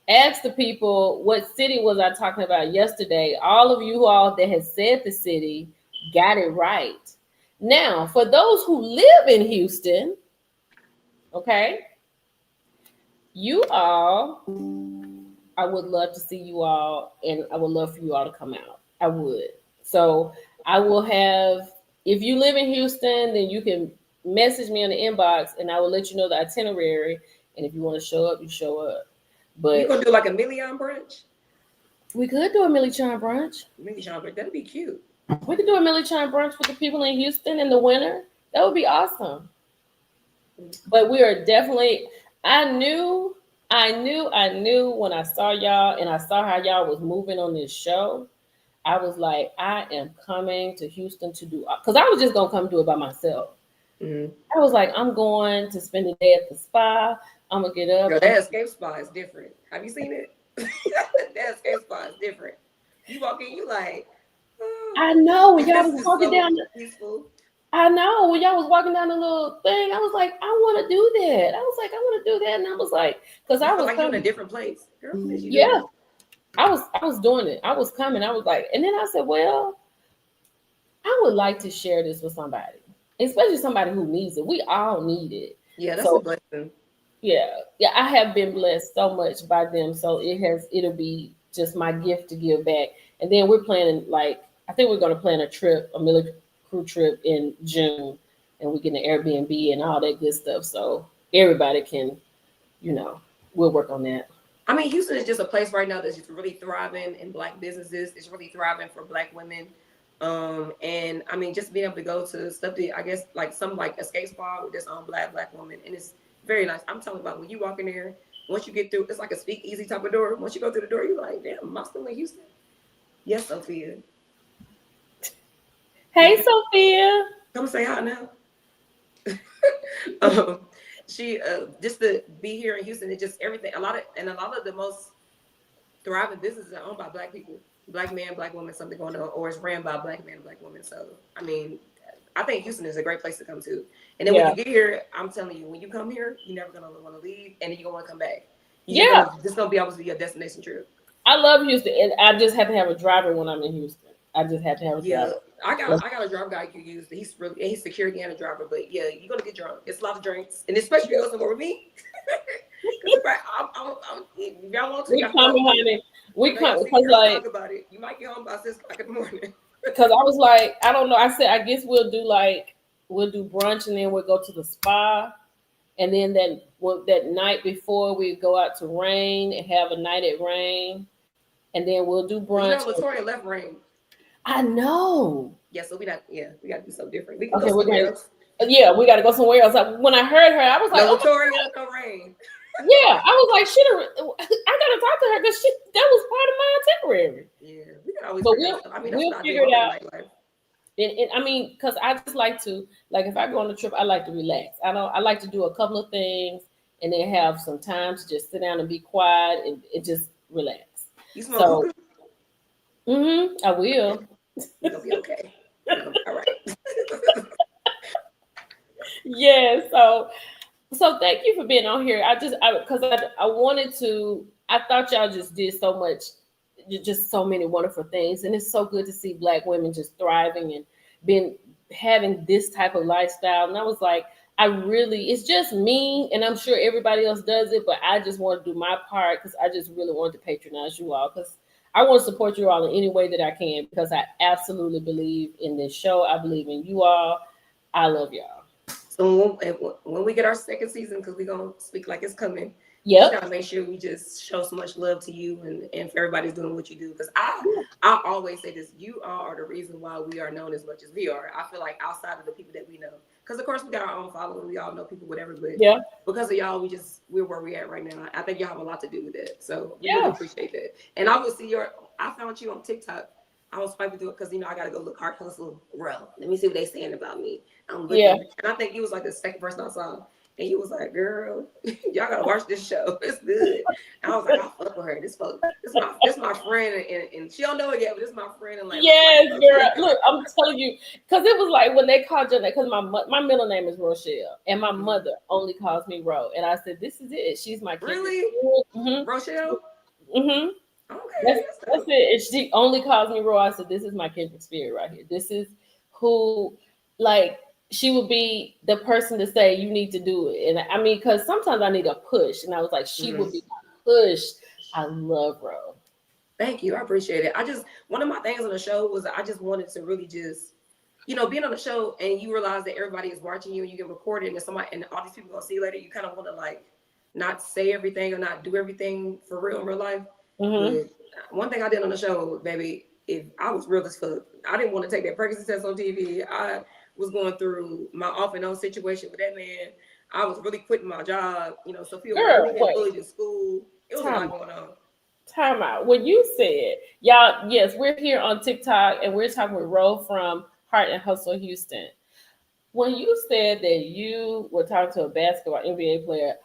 ask the people what city was I talking about yesterday. All of you all that had said the city got it right. Now, for those who live in Houston, okay, you all, I would love to see you all, and I would love for you all to come out. I would. So I will have, if you live in Houston, then you can message me in the inbox, and I will let you know the itinerary. And if you want to show up, you show up. But you gonna do like a Million brunch? We could do a Millie Chun brunch. That'd be cute. We could do a Millie Chun brunch with the people in Houston in the winter. That would be awesome. But we are definitely, I knew when I saw y'all and I saw how y'all was moving on this show. I was like, I am coming to Houston to do, because I was just gonna come do it by myself. Mm-hmm. I was like, I'm going to spend the day at the spa. I'm gonna get up. Girl, that Escape Spa is different. Have you seen it? That Escape Spa is different. You walk in, you like, oh, I know when y'all was walking down peaceful. I know when y'all was walking down the little thing, I was like, I want to do that. I was like, I want to do that, and I was like, because I was like you're in a different place. Girl, yeah. I was doing it. I was coming. I was like, and then I said, well, I would like to share this with somebody, especially somebody who needs it. We all need it. Yeah, that's a So blessing. yeah, I have been blessed so much by them. So it'll be just my gift to give back. And then we're planning, like, I think we're gonna plan a trip, a military crew trip in June, and we get an Airbnb and all that good stuff. So everybody can, you know, we'll work on that. I mean, Houston is just a place right now that's just really thriving in Black businesses. It's really thriving for Black women. And I mean, just being able to go to stuff that I guess like some like escape spa with this Black woman, and it's very nice. I'm talking about when you walk in there, once you get through, it's like a speak easy type of door. Once you go through the door, you're like, damn, am I still in Houston? Yes, Sophia. Hey, Sophia. Come say hi now. um, she just to be here in Houston, it just everything. A lot of the most thriving businesses are owned by Black people, Black man, Black woman, something going on, or it's ran by Black man, Black woman. So I mean, I think Houston is a great place to come to. And then when you get here, I'm telling you, when you come here, you're never gonna want to leave, and then you're gonna want to come back. This gonna be obviously your destination trip. I love Houston, and I just have to have a driver when I'm in Houston. I just have to have a driver. I got a driver guy you use. He's security and a driver, but yeah, you're gonna get drunk. It's a lot of drinks, and especially if you go somewhere with me. If y'all want to, we come, honey. We come because like talk about it. You might get home by 6 o'clock in the morning. Because I was like, I don't know. I said I guess we'll do brunch and then we'll go to the spa, and then that night before we go out to Rain and have a night at Rain, and then we'll do brunch. You know, Latoya left Rain. I know. Yeah, so we got to do something different. We got to go somewhere else. When I heard her, I was like, Latoya, no Rain. Yeah, I was like, I gotta talk to her because that was part of my itinerary. Yeah, we can always. We'll figure it out. And I mean, because I just like to, like, if I go on a trip, I like to relax. I like to do a couple of things and then have some time to just sit down and be quiet and just relax. You smoke hookah? I will. You'll be okay. All right. Yeah. So thank you for being on here. I wanted to. I thought y'all just did so much, just so many wonderful things, and it's so good to see Black women just thriving and having this type of lifestyle. And I was like, it's just me, and I'm sure everybody else does it, but I just want to do my part because I just really want to patronize you all because I want to support you all in any way that I can because I absolutely believe in this show. I believe in you all. I love y'all. So when we get our second season, because we're going to speak like it's coming, we gotta make sure we just show so much love to you and for everybody's doing what you do. Because I always say this, you all are the reason why we are known as much as we are. I feel like outside of the people that we know, because of course we got our own following, we all know people, whatever, but because of y'all, we're where we're at right now. I think y'all have a lot to do with that. So we really appreciate that. And I found you on TikTok. I was swiping through it because I gotta go look Heart Hustle Row. Let me see what they saying about me. I'm looking, and I think you was like the second person I saw, and you was like, "Girl, y'all gotta watch this show. It's good." And I was like, "I fuck with her. This my friend, and she don't know it yet, but this is my friend." And like, yes, girl. Look, I'm telling you, because it was like when they called you, because my middle name is Rochelle, and my mother only calls me Ro, and I said, "This is it. She's my kid." Really, Rochelle. Okay, that's it. And she only calls me Ro. I said, "This is my kindred spirit right here. This is who, like." She would be the person to say you need to do it, and I mean, because sometimes I need a push, and I was like, she would be my push. I love Ro. Thank you, I appreciate it. One of my things on the show was I just wanted to really just, being on the show and you realize that everybody is watching you and you get recorded and all these people gonna see you later. You kind of want to like not say everything or not do everything for real in real life. But one thing I did on the show, baby, if I was real as fuck, I didn't want to take that pregnancy test on TV. I was going through my off and on situation with that man. I was really quitting my job. Sophia was really bullied in school. It was a lot going on. Time out. When you said, y'all, yes, we're here on TikTok and we're talking with Ro from Heart and Hustle Houston. When you said that you were talking to a basketball NBA player,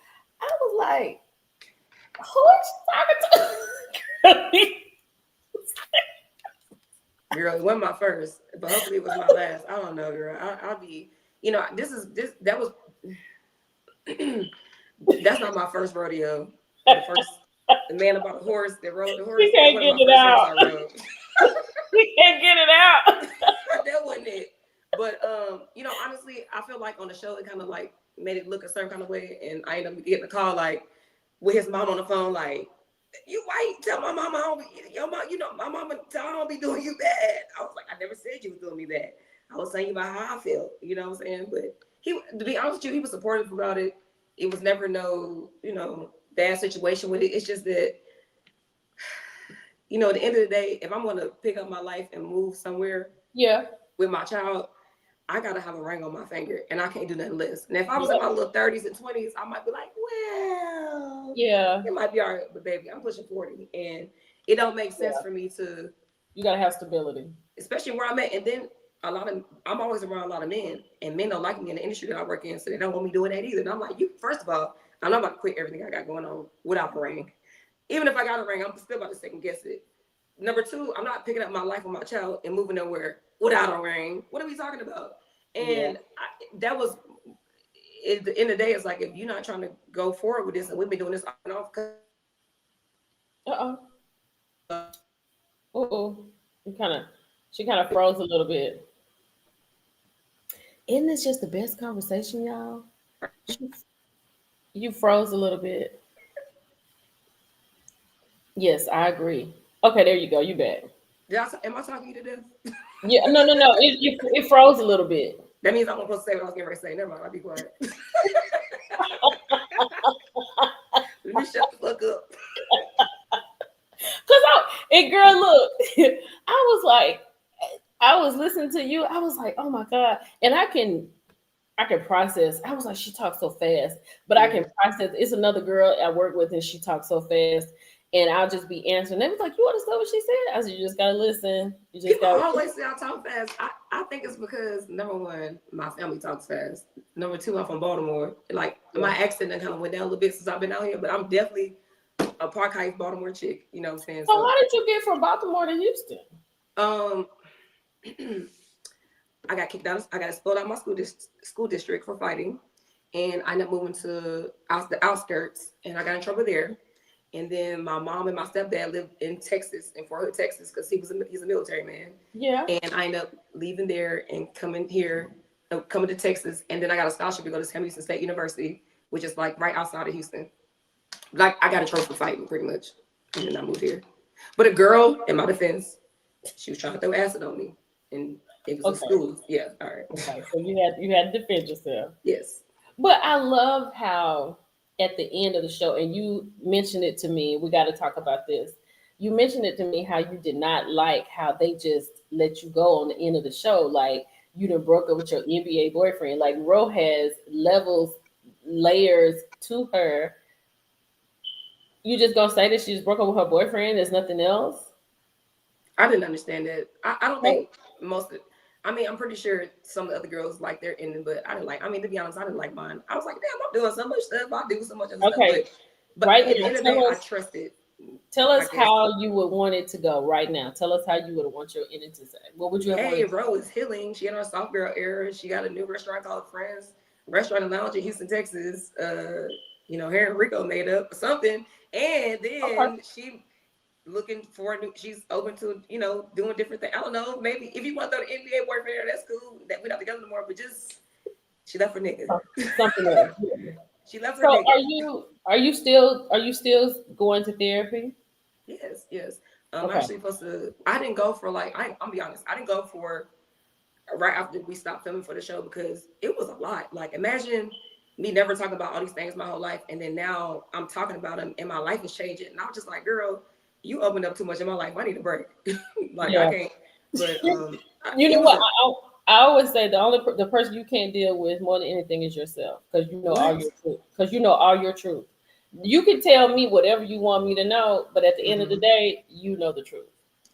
I was like, who are you talking to? Girl, it wasn't my first, but hopefully it was my last. I don't know, girl. I'll be, that's not my first rodeo. The man about the horse that rode the horse. We can't That get wasn't it my first out. horse I rode. We can't get it out. That wasn't it. But you know, honestly, I feel like on the show it kind of like made it look a certain kind of way, and I ended up getting a call like with his mom on the phone, like, "You white? Tell my mama I don't be, your mom, you know, my mama tell her I don't be doing you bad." I was like, I never said you was doing me bad. I was saying about how I felt, you know what I'm saying? But he, to be honest with you, he was supportive about it. It was never no, you know, bad situation with it. It's just that, you know, at the end of the day, if I'm gonna pick up my life and move somewhere Yeah. with my child, I gotta have a ring on my finger, and I can't do nothing less. And if I was in my little 30s and 20s, I might be like, well, Yeah. it might be all right. But baby, I'm pushing 40, and it don't make sense Yeah. for me to, You gotta have stability. especially where I'm at. And then I'm always around a lot of men, and men don't like me in the industry that I work in, so they don't want me doing that either. And I'm like, you, first of all, I'm not about to quit everything I got going on without a ring. Even if I got a ring, I'm still about to second guess it. Number two, I'm not picking up my life with my child and moving nowhere without a ring. What are we talking about? And that was, at the end of the day, it's like, if you're not trying to go forward with this, and we've been doing this off and off. She kind of froze a little bit. Isn't this just the best conversation, y'all? You froze a little bit. Yes, I agree. Okay, there you go. You back. Am I talking you to death? Yeah, no. It froze a little bit. That means I'm supposed to say what I was getting ready to say. Never mind, I'll be quiet. Let me shut the fuck up. Girl, look, I was listening to you. I was like, oh my God. And I can process. I was like, she talks so fast, but I can process. It's another girl I work with, and she talks so fast, and I'll just be answering. They was like, you understood what she said? I said, you just gotta listen. You just People always say I talk fast. I think it's because, number one, my family talks fast. Number two, I'm from Baltimore. Like, my accent kind of went down a little bit since I've been out here, but I'm definitely a Park Heights, Baltimore chick. You know what I'm saying? So how did you get from Baltimore to Houston? I got kicked out. I got expelled out of my school district for fighting, and I ended up moving to the outskirts, and I got in trouble there. And then my mom and my stepdad lived in Texas, in Fort Hood, Texas, because he's a military man. Yeah. And I ended up leaving there and coming to Texas, and then I got a scholarship to go to Sam Houston State University, which is like right outside of Houston. Like, I got in trouble for fighting, pretty much, and then I moved here. But a girl, in my defense, she was trying to throw acid on me, and it was in school. Yeah, all right. Okay, so you had to defend yourself. Yes. But I love how at the end of the show, and you mentioned it to me, we got to talk about this. You mentioned it to me how you did not like how they just let you go on the end of the show. Like, you done broke up with your NBA boyfriend. Like, Ro has layers to her. You just gonna say that she just broke up with her boyfriend? There's nothing else? I didn't understand that. I don't think most of it. I mean, I'm pretty sure some of the other girls like their ending, but I didn't like. I mean, to be honest, I didn't like mine. I was like, damn, I'm doing so much stuff. I do so much other stuff. But right at the end of the day, I trusted. Tell us how you would want it to go right now. Tell us how you would want your ending to say. What would you have? Hey, Ro is healing. She in her soft girl era. She got a new restaurant called Friends Restaurant and Lounge in Houston, Texas. You know, her and Rico made up or something. And then she looking for a new, she's open to, you know, doing different things. I don't know, maybe if you want to throw the NBA boyfriend there, that's cool. That we're not together anymore, but just she left her nigga. Something else. She left her nigga. Are you still going to therapy? Yes. I'm actually supposed to. I didn't go for like I'm be honest. I didn't go for right after we stopped filming for the show because it was a lot. Like, imagine me never talking about all these things my whole life, and then now I'm talking about them, and my life is changing. And I was just like, girl, you opened up too much in my life. I need a break. I can't. But you know what? I always say the person you can't deal with more than anything is yourself, because you know all your truth. Because you know all your truth. You can tell me whatever you want me to know, but at the end of the day, you know the truth.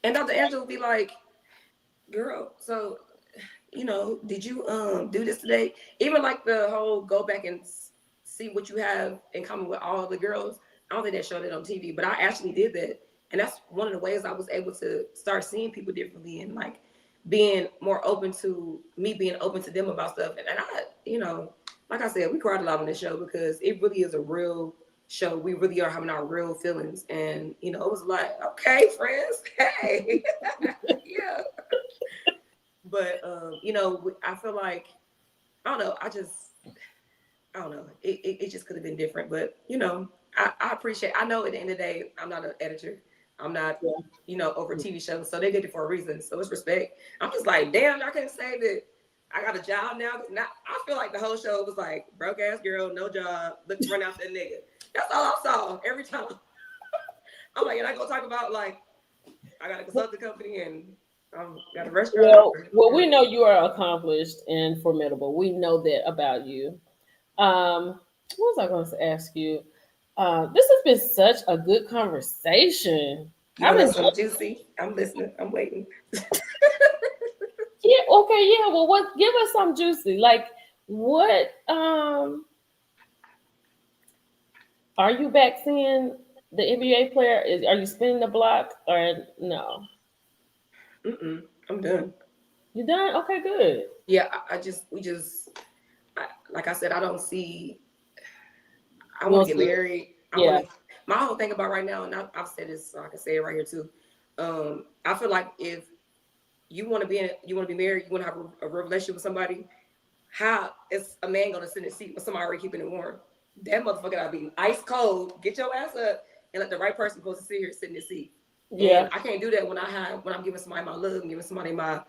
And Dr. Angela will be like, girl, so, you know, did you do this today? Even like the whole go back and see what you have in common with all the girls. I don't think they showed it on TV, but I actually did that. And that's one of the ways I was able to start seeing people differently and like being more open to me, being open to them about stuff. And I, you know, like I said, we cried a lot on this show because it really is a real show we really are having our real feelings. And you know, it was like, okay, friends, hey, yeah. But you know, I feel like I don't know. I don't know. It just could have been different. But you know, I appreciate. I know at the end of the day, I'm not an editor. I'm not, Yeah. you know, over TV shows, so they did it for a reason. So it's respect. I'm just like, damn, y'all can't say that I got a job now. Now I feel like the whole show was like broke ass girl, no job, look run out that nigga. That's all I saw every time. I'm like, and I go talk about like I got a consulting company and got a restaurant. Well, we know you are accomplished and formidable. We know that about you. What was I going to ask you? This has been such a good conversation. You I've want to know enjoyed. something juicy? I'm listening. I'm waiting. Yeah. Okay. Yeah. Well, what? Give us some juicy. Like, what? Are you back seeing the NBA player? Are you spinning the block or no? I'm done. You done? Okay. Good. Yeah, we just, like I said, I don't see. I You want want to get to see? married. I want Yeah. to. My whole thing about right now, and I've said this, so I can say it right here too. I feel like if you want to you want to be married, you want to have a real relationship with somebody. How is a man gonna sit in the seat with somebody already keeping it warm? That motherfucker gotta be ice cold. Get your ass up and let the right person supposed to sit here sit in the seat. Yeah. And I can't do that when I'm giving somebody my love, giving somebody my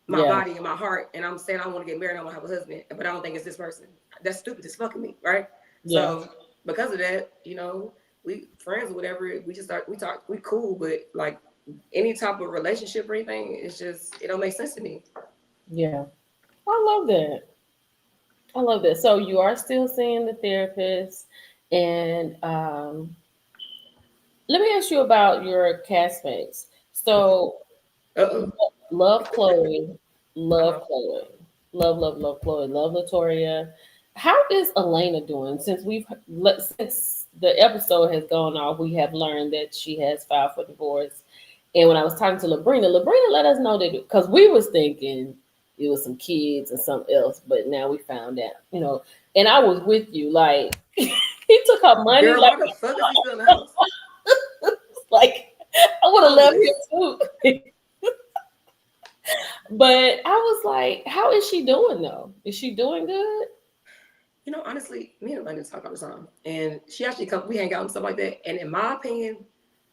Yeah. body and my heart, and I'm saying I want to get married, I want to have a husband, but I don't think it's this person. That's stupid. It's fucking me, right? Yeah. So because of that, you know, we friends or whatever. We just start. We talk. We cool, but like any type of relationship or anything, it's just it don't make sense to me. Yeah. I love that. I love that. So you are still seeing the therapist, and let me ask you about your castmates. So Uh love Chloe, love oh. Chloe, love Chloe, love Latoria. How is Elena doing? Since the episode has gone off, we have learned that she has filed for divorce. And when I was talking to Labrina let us know that because we was thinking it was some kids and something else, but now we found out, And I was with you, like he took her money, Girl, why the fuck is he still in the house? like I would have left Homeless. him too. But I was like, how is she doing though? Is she doing good? You know, honestly, me and Elena talk all the time. And she actually we hang out and stuff like that. And in my opinion,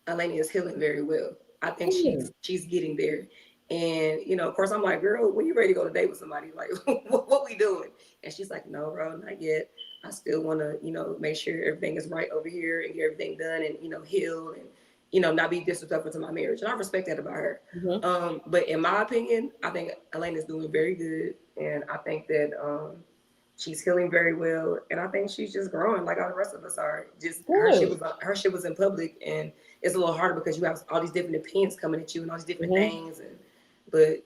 Elena is healing very well. I think Mm. she's getting there. And, you know, of course I'm like, girl, when you ready to go to date with somebody, like what we doing? And she's like, no, bro, not yet. I still wanna, you know, make sure everything is right over here and get everything done and, you know, heal and, you know, not be disrespectful to my marriage. And I respect that about her. Mhm. But in my opinion, I think Elena's doing very good. And I think that she's healing very well, and I think she's just growing like all the rest of us are. Just Good. her shit was in public, and it's a little harder because you have all these different opinions coming at you and all these different Hmm. things. And but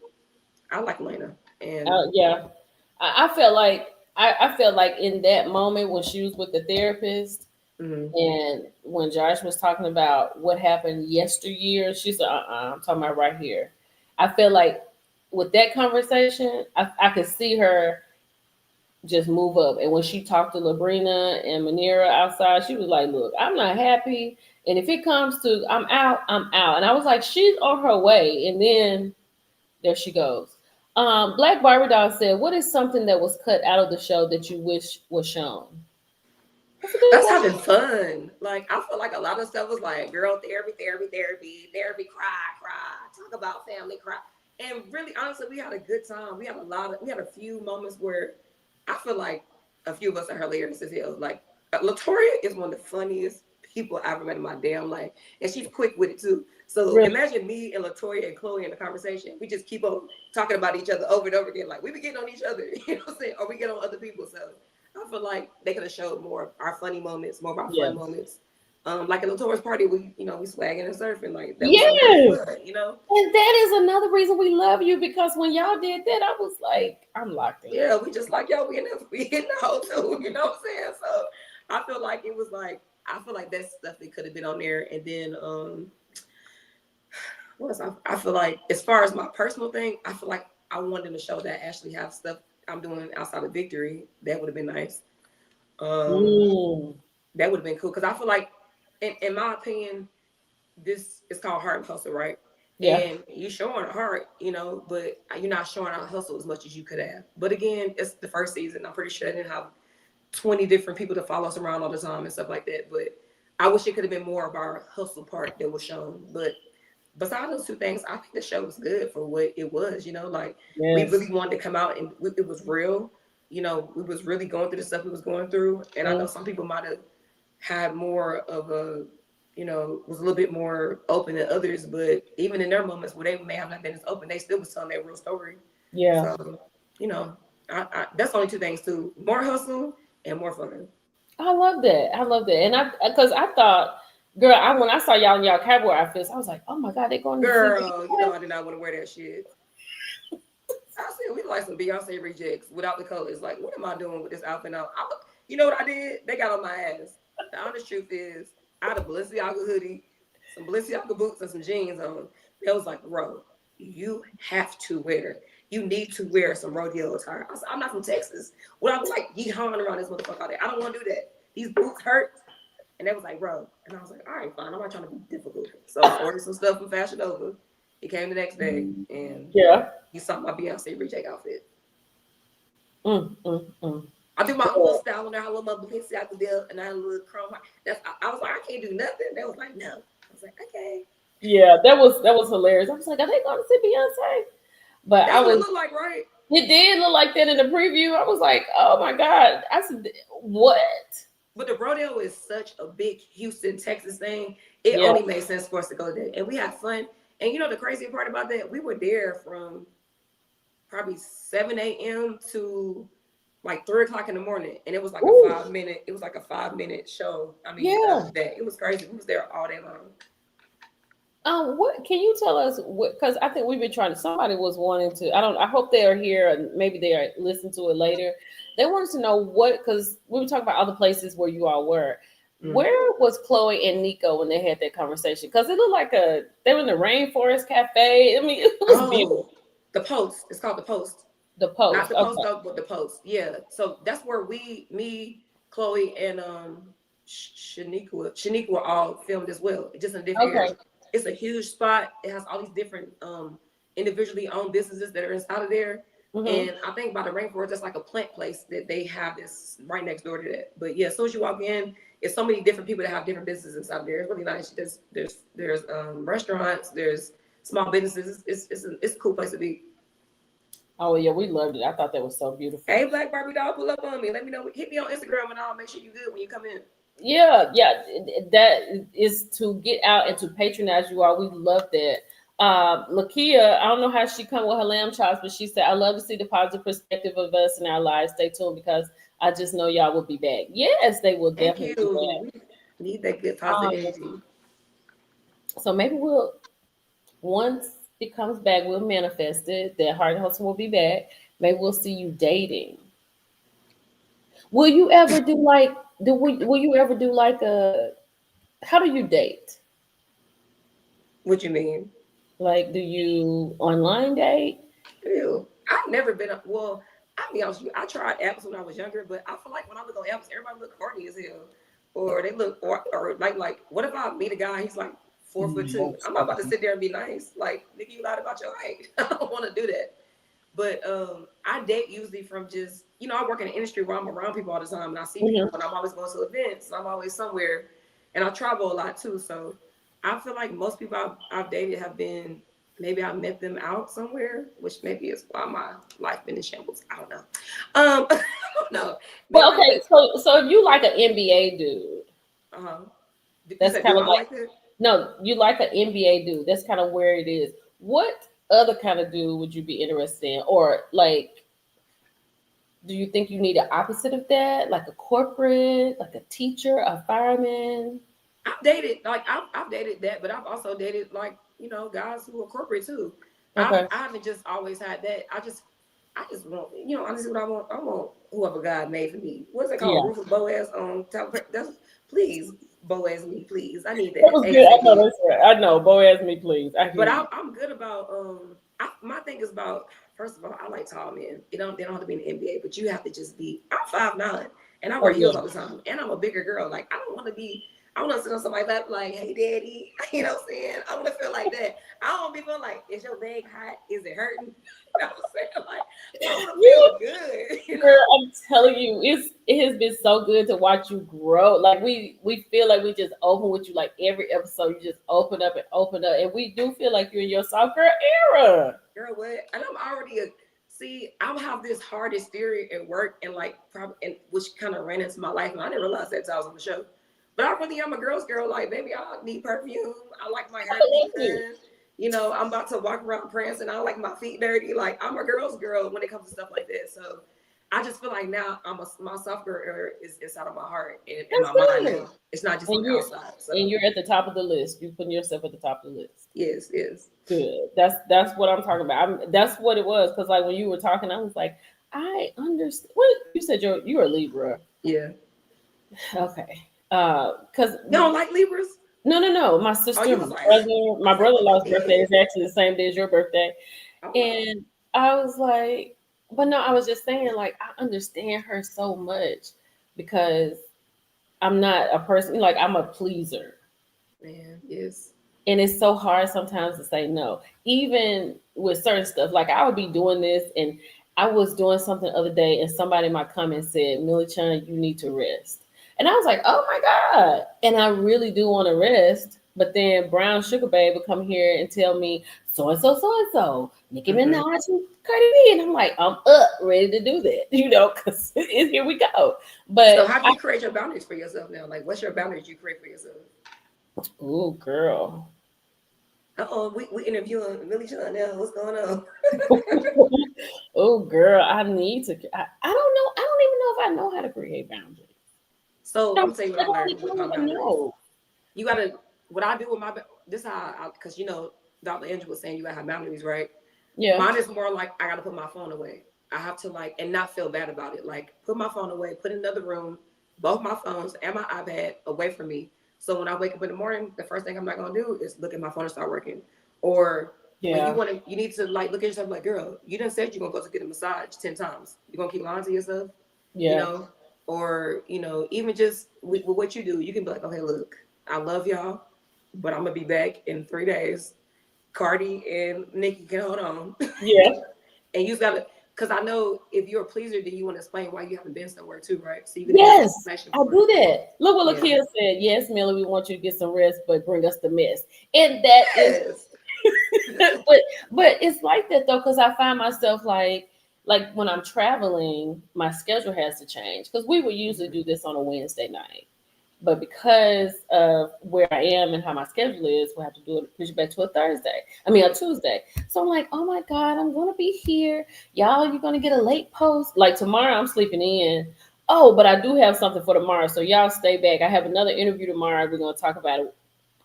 I like Lena, and Yeah, I felt like I felt like in that moment when she was with the therapist mm-hmm. and when Josh was talking about what happened yesteryear, she said, I'm talking about right here. I feel like with that conversation, I could see her just move up. And when she talked to Labrina and Manira outside, she was like, look, I'm not happy. And if it comes to I'm out, I'm out. And I was like, she's on her way. And then there she goes. Black Barbie Doll said, what is something that was cut out of the show that you wish was shown? That's a good us having question. fun. Like I feel like a lot of stuff was like girl therapy, cry, talk about family, cry. And really, honestly, we had a good time. We had a few moments where I feel like a few of us are hilarious as hell. Like Latoria is one of the funniest people I ever met in my damn life, and she's quick with it too. So Really? imagine me and Latoria and Chloe in a conversation. We just keep on talking about each other over and over again. Like we be getting on each other, you know what I'm saying? Or we get on other people. So I feel like they could have showed more of our funny moments, more of our Yeah. fun moments. Like at Latora's party, we swagging and surfing. Like that was so much Yes. fun, you know? And that is another reason we love you because when y'all did that, I was like, I'm locked in. Yeah, we just like, yo, we in the hole too, you know what I'm saying? So I feel like it was like, I feel like that stuff that could have been on there. And then what else? I feel like as far as my personal thing, I feel like I wanted to show that I actually have stuff I'm doing outside of Victory. That would have been nice. Um Mm. That would have been cool because I feel like, in my opinion, this is called heart and hustle, right? Yeah. And you're showing heart, but you're not showing out hustle as much as you could have. But again, it's the first season. I'm pretty sure I didn't have 20 different people to follow us around all the time and stuff like that. But I wish it could have been more of our hustle part that was shown. But besides those two things, I think the show was good for what it was. Like we Yes. really wanted to come out and it was real. We was really going through the stuff we was going through. And I know some people might have had more of a, was a little bit more open than others. But even in their moments where they may have not been as open, they still was telling their real story. Yeah. So, that's only two things too: more hustle and more fun. I love that. I love that. And because I thought, girl, when I saw y'all in y'all cowboy outfits, I was like, oh my God, they're going to Girl, I did not want to wear that shit. I said, we like some Beyonce rejects without the colors. Like, what am I doing with this outfit now? You know what I did? They got on my ass. The honest truth is, I had a Balenciaga hoodie, some Balenciaga boots, and some jeans on. They was like, bro, you have to you need to wear some rodeo attire. I said, I'm not from Texas. Well, I was like, yeehawing around this motherfucker all day. I don't want to do that. These boots hurt. And they was like, bro. And I was like, all right, fine. I'm not trying to be difficult. So I ordered some stuff from Fashion Nova. He came the next day and he saw my Beyonce reject outfit. I do my own little style on there. I love my Balenciaga there and I had a little chrome. I was like, I can't do nothing. They was like, no. I was like, okay. Yeah, that was hilarious. I was like, are they going to see Beyonce? But that's what it looked like, right? It did look like that in the preview. I was like, oh my God. I said, what? But the rodeo is such a big Houston, Texas thing. It only made sense for us to go there. And we had fun. And the crazy part about that, we were there from probably 7 a.m. to like 3 o'clock in the morning. And it was like a 5-minute show. I mean, it was crazy. We was there all day long. What can you tell us? Because I think we've been trying to. Somebody was wanting to. I hope they are here, and maybe they are listening to it later. They wanted to know because we were talking about other places where you all were. Mm-hmm. Where was Chloe and Nico when they had that conversation? Because it looked like they were in the Rainforest Cafe. I mean, it was beautiful. The Post. It's called the Post. The Post. Not the Post, but the Post. Yeah. So that's where me, Chloe, and Shaniqua all filmed as well. Just in different areas. It's a huge spot. It has all these different individually owned businesses that are inside of there. Mm-hmm. And I think by the Rainforest, that's like a plant place that they have this right next door to that. But yeah, as soon as you walk in, it's so many different people that have different businesses inside there. It's really nice. There's restaurants, there's small businesses. It's a cool place to be. Oh yeah, we loved it. I thought that was so beautiful. Hey, Black Barbie doll, pull up on me. Let me know. Hit me on Instagram and I'll make sure you're good when you come in. Yeah, that is to get out and to patronize you all. We love that. Lakia, I don't know how she come with her lamb chops, but she said, I love to see the positive perspective of us in our lives. Stay tuned because I just know y'all will be back. Yes, they will definitely be back. We need that good positive energy. So maybe once it comes back, we'll manifest it. That Heart and Hustle will be back. Maybe we'll see you dating. Will you ever do will you ever do how do you date? What you mean? Like, do you online date? Ew. I've never been I'll be honest with you. I tried apps when I was younger, but I feel like when I look on apps, everybody look corny as hell. Or they look or like what if I meet a guy, he's like 4'2"? I'm not about to sit there and be nice. Like, nigga, you lied about your height. I don't want to do that. But I date usually from just, I work in an industry where I'm around people all the time and I see people and I'm always going to events. I'm always somewhere and I travel a lot too. So I feel like most people I've dated have been, maybe I met them out somewhere, which maybe is why my life been in shambles. I don't know. I don't know. Well, okay. So if you like an NBA dude, that's kind of like no, you like an NBA dude. That's kind of where it is. What other kind of dude would you be interested in? Or like, do you think you need an opposite of that? Like a corporate, like a teacher, a fireman? I've dated that, but I've also dated guys who are corporate too. Okay. I haven't just always had that. I just want, honestly what I want. I want whoever God made for me. What's it called? Rufus Boaz on television. Please Boaz me, please. I need that. That was good. I know that's right. I know. Boaz me, please. I'm good about my thing is about, first of all, I like tall men. They don't have to be in the NBA, but you have to just be. I'm 5'9", and I Oh wear heels yeah. all the time, and I'm a bigger girl. Like I want to sit on somebody's lap like, hey, daddy. You know what I'm saying? I want to feel like that. I don't want to be feeling like, is your leg hot? Is it hurting? You know what I'm saying? Like, I want to feel good. You Girl, know? I'm telling you, it has been so good to watch you grow. Like we feel like we just open with you like every episode. You just open up, and we do feel like you're in your soft girl era. Girl, what? And I'm already see, I have this hard exterior at work and like probably and which kind of ran into my life. And I didn't realize that until I was on the show. But I really am a girl's girl. Like, baby, I need perfume. I like my hair to be I believe you. done. You know, I'm about to walk around prancing. I like my feet dirty. Like, I'm a girl's girl when it comes to stuff like that. So I just feel like now my soft girl era is inside of my heart and That's my mind good. now. It's not just on And the outside. So you're at the top of the list. You're putting yourself at the top of the list. yes. Good. That's what I'm talking about. That's what it was. Because like when you were talking, I was like, I understand. What you said? You're a Libra. Yeah. Okay. Because You don't like Libras? no. My Oh, sister, you was like, my I was like, brother-in-law's birthday yeah. is actually the same day as your birthday, Oh, wow. and I was like, but no, I was just saying like I understand her so much because I'm not a person like I'm a pleaser. Man, yes. And it's so hard sometimes to say no, even with certain stuff. Like I would be doing this, and I was doing something the other day, and somebody in my comment said, "Millie Chan, you need to rest." And I was like, "Oh my god!" And I really do want to rest, but then Brown Sugar Babe would come here and tell me so and so, Nicki Mm-hmm. Minaj and Cardi B, and I'm like, I'm up, ready to do that, because here we go. So But how do you create your boundaries for yourself now? Like, what's your boundaries you create for yourself? oh, girl. Uh-oh, we interviewing Millie John now. What's going on? Oh, girl, I need to. I don't know. I don't even know if I know how to create boundaries. So I I'm don't, gonna tell you what I I don't learned with my even boundaries. know. You gotta, what I do with my, this how because Dr. Andrew was saying you gotta have boundaries, right? Yeah. Mine is more like I gotta put my phone away. I have to like and not feel bad about it. Like put my phone away, put in another room, both my phones and my iPad away from me. So when I wake up in the morning, the first thing I'm not gonna do is look at my phone and start working. Or when Yeah. you need to like look at yourself like, girl, you done said you're gonna go to get a massage 10 times. You're gonna keep lying to yourself, you Yeah. know? Or, even just with what you do, you can be like, okay, look, I love y'all, but I'm gonna be back in 3 days. Cardi and Nicki can hold on. Yeah. And you gotta, because I know if you're a pleaser, then you want to explain why you haven't been somewhere too, right? So you can give Yes. explanation I for it. do that. Look what Yeah. Lakia said. Yes, Millie, we want you to get some rest, but bring us the mess. And that is Yes. but it's like that though, because I find myself like when I'm traveling, my schedule has to change because we would usually do this on a Wednesday night. But because of where I am and how my schedule is, we'll have to do it push it back to a Thursday. I mean a Tuesday. So I'm like, oh my God, I'm gonna be here. Y'all, you're gonna get a late post. Like tomorrow I'm sleeping in. Oh, but I do have something for tomorrow. So y'all stay back. I have another interview tomorrow. We're gonna talk about it.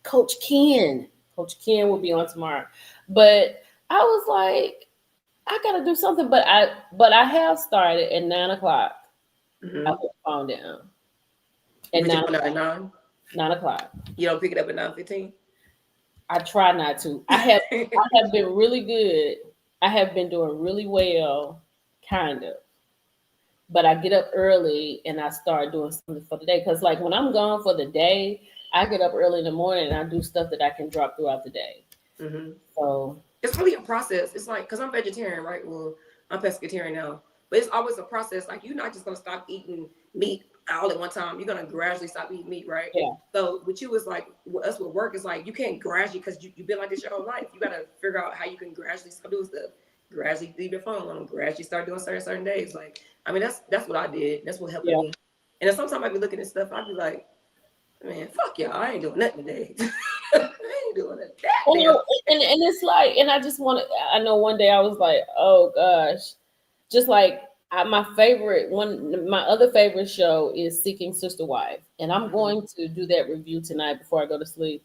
Coach Ken. Coach Ken will be on tomorrow. But I was like, I gotta do something. But I have started at 9 o'clock. I Mm-hmm. put the phone down You at put your nine phone out at 9. 9 o'clock. You don't pick it up at 9:15. I try not to. I have been really good. I have been doing really well, kind of. But I get up early and I start doing something for the day. Because like when I'm gone for the day, I get up early in the morning and I do stuff that I can drop throughout the day. Mm-hmm. So It's really a process. It's like, because I'm vegetarian, right? Well, I'm pescatarian now, but it's always a process. Like, you're not just gonna stop eating meat all at one time. You're gonna gradually stop eating meat, right? yeah. So with you, it's like with us with work, it's like you can't gradually, because you've been like this your whole life. You gotta figure out how you can gradually start doing stuff. Gradually leave your phone alone. Gradually start doing certain days. Like, I mean, that's what I did. That's what helped Yeah. me. And then sometimes I be looking at stuff. I be like, man, fuck y'all. I ain't doing nothing today. I ain't doing it. And, and it's like, and I just want to, I know one day I was like, oh gosh, just like my other favorite show is Seeking Sister Wife. And I'm going to do that review tonight before I go to sleep.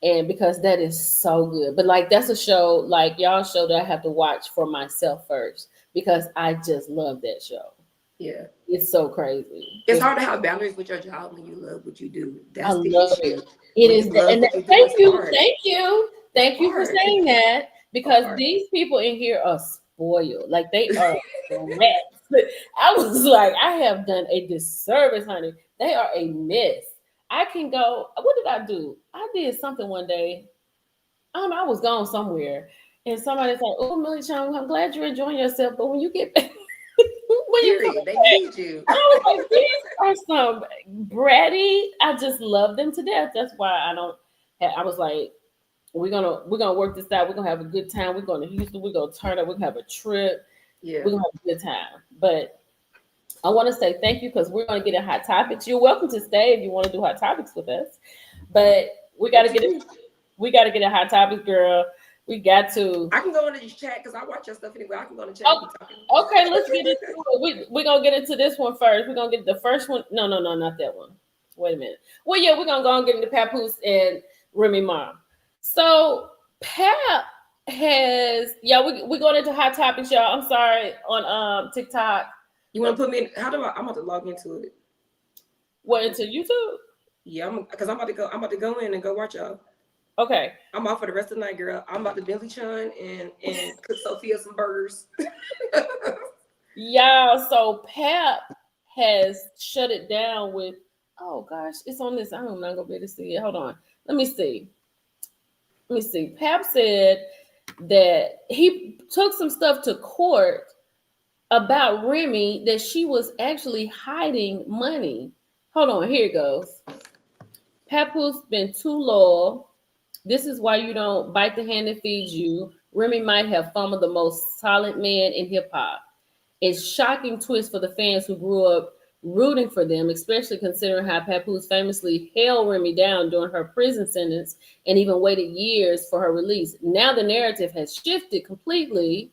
And because that is so good. But like, that's a show, like y'all show that I have to watch for myself first because I just love that show. Yeah. It's so crazy. It's hard to have boundaries with your job when you love what you do. I That's the love issue. it. It When is, you love and what you do, thank it's you, hard. thank you, It's thank you for hard. saying that It's because hard. these people in here are spoiled. Like they are rats. I was like, I have done a disservice, honey. They are a mess. I can go. What did I do? I did something one day. I don't know. I was gone somewhere, and somebody's like, "Oh, Millie Chung, I'm glad you're enjoying yourself, but when you get back, when you come Period. They back, need you. I was like, these are some bratty. I just love them to death. That's why I don't. I was like, we're gonna work this out. We're gonna have a good time. We're going to Houston. We're gonna turn up. We're gonna have a trip. Yeah. We're gonna have a good time. But I want to say thank you because we're gonna get in hot topics. You're welcome to stay if you want to do hot topics with us. But we gotta get it. We gotta get a hot topics, girl. We got to. I can go into the chat because I watch your stuff anyway. I can go in the chat. Okay, let's get into it. We're gonna get into this one first. We're gonna get the first one. No, not that one. Wait a minute. Well, yeah, we're gonna go and get into Papoose and Remy Ma. So Pap has we're going into hot topics, y'all. I'm sorry on TikTok. You want to put me in? How do I'm about to log into it. What, into YouTube? Yeah, because I'm about to go in and go watch y'all. Okay. I'm off for the rest of the night, girl. I'm about to Billy Chun and cook Sophia some burgers. Yeah, so Pap has shut it down with, oh gosh, it's on this. I'm not gonna be able to see it. Hold on. Let me see. Pap said that he took some stuff to court about Remy that she was actually hiding money. Hold on, here it goes. Papoose been too loyal. This is why you don't bite the hand that feeds you. Remy might have fumbled the most solid man in hip hop. It's shocking twist for the fans who grew up rooting for them, especially considering how Papoose famously held Remy down during her prison sentence and even waited years for her release. Now the narrative has shifted completely,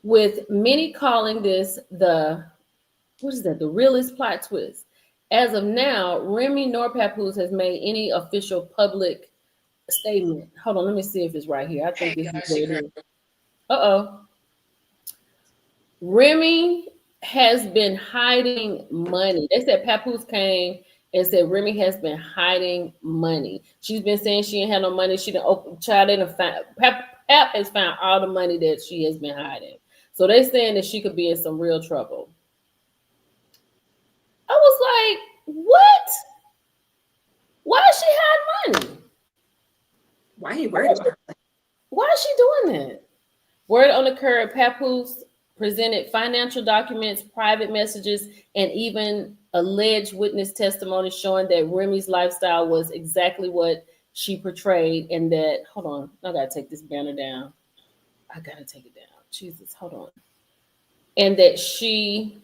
with many calling this the realest plot twist. As of now, Remy nor Papoose has made any official public statement. Hold on, let me see if it's right here. I think this is where it is. Uh-oh. Remy has been hiding money. They said Papoose came and said Remy has been hiding money. She's been saying she ain't had no money. She didn't open child didn't find Pap has found all the money that she has been hiding. So they saying that she could be in some real trouble. I was like, what? Why is she hiding money? Why are you worried about her? Why is she doing that? Word on the curb, Papoose presented financial documents, private messages, and even alleged witness testimony showing that Remy's lifestyle was exactly what she portrayed, and that, hold on, I gotta take this banner down. I gotta take it down. Jesus, hold on. And that she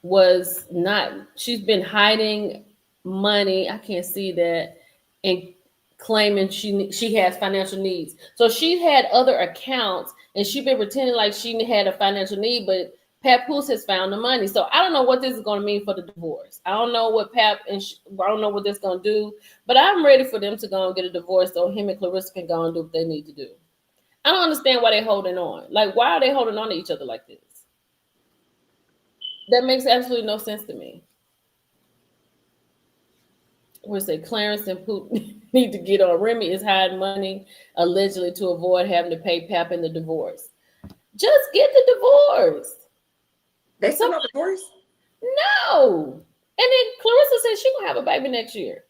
was not, she's been hiding money. I can't see that. And claiming she has financial needs. So she had other accounts and she been pretending like she had a financial need, but Papoose has found the money. So I don't know what this is going to mean for the divorce. I don't know what I don't know what this is going to do, but I'm ready for them to go and get a divorce so him and Clarissa can go and do what they need to do. I don't understand why they're holding on. Like, why are they holding on to each other like this? That makes absolutely no sense to me. We say Clarence and Putin need to get on. Remy is hiding money allegedly to avoid having to pay Pap in the divorce. Just get the divorce. They still not divorced? No. And then Clarissa said she's gonna have a baby next year.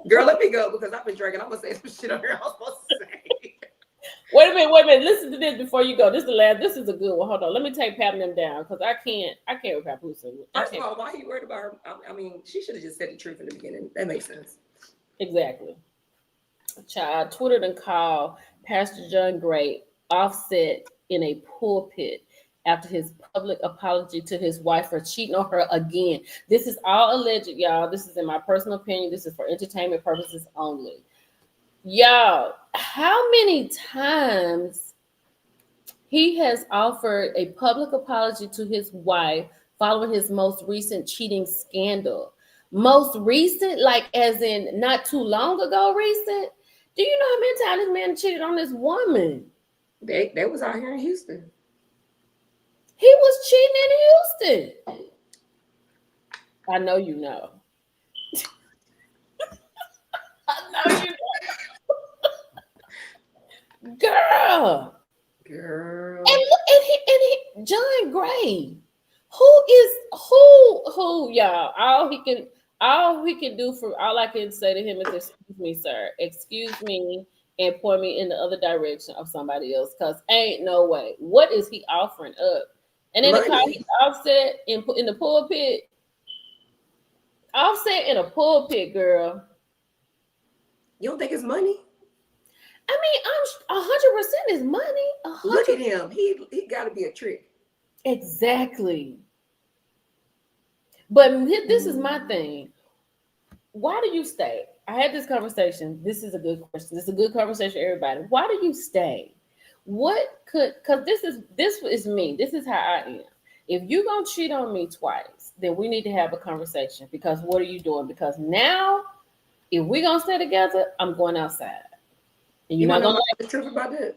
Girl, let me go because I've been drinking. I'm gonna say some shit on here I was supposed to say. Wait a minute. Listen to this before you go. This is a good one. Hold on. Let me take Pap and them down because I can't with Papoose. First of all, why are you worried about her? I mean, she should have just said the truth in the beginning. That makes sense. Exactly. Child, Twitter done called Pastor John Gray offset in a pulpit after his public apology to his wife for cheating on her again. This is all alleged, y'all. This is in my personal opinion. This is for entertainment purposes only. Y'all, how many times he has offered a public apology to his wife following his most recent cheating scandal? Most recent, like as in not too long ago recent? Do you know how many times this man cheated on this woman? They was out here in Houston. He was cheating in Houston. I know you know. Yeah. Girl. And look, John Gray, y'all? All he can do for all I can say to him is, "Excuse me, sir. Excuse me," and point me in the other direction of somebody else. Cause ain't no way. What is he offering up? And then the call Money. he's Offset in the pulpit. Offset in a pulpit, girl. You don't think it's money? I mean, I'm 100% is money. Look at 100. him. He got to be a trick. Exactly. But this is my thing. Why do you stay? I had this conversation. This is a good question. This is a good conversation, everybody. Why do you stay? What could? Because this is me. This is how I am. If you gonna cheat on me twice, then we need to have a conversation. Because what are you doing? Because now, if we gonna stay together, I'm going outside, and you're You not want to know gonna my like, honest truth about that?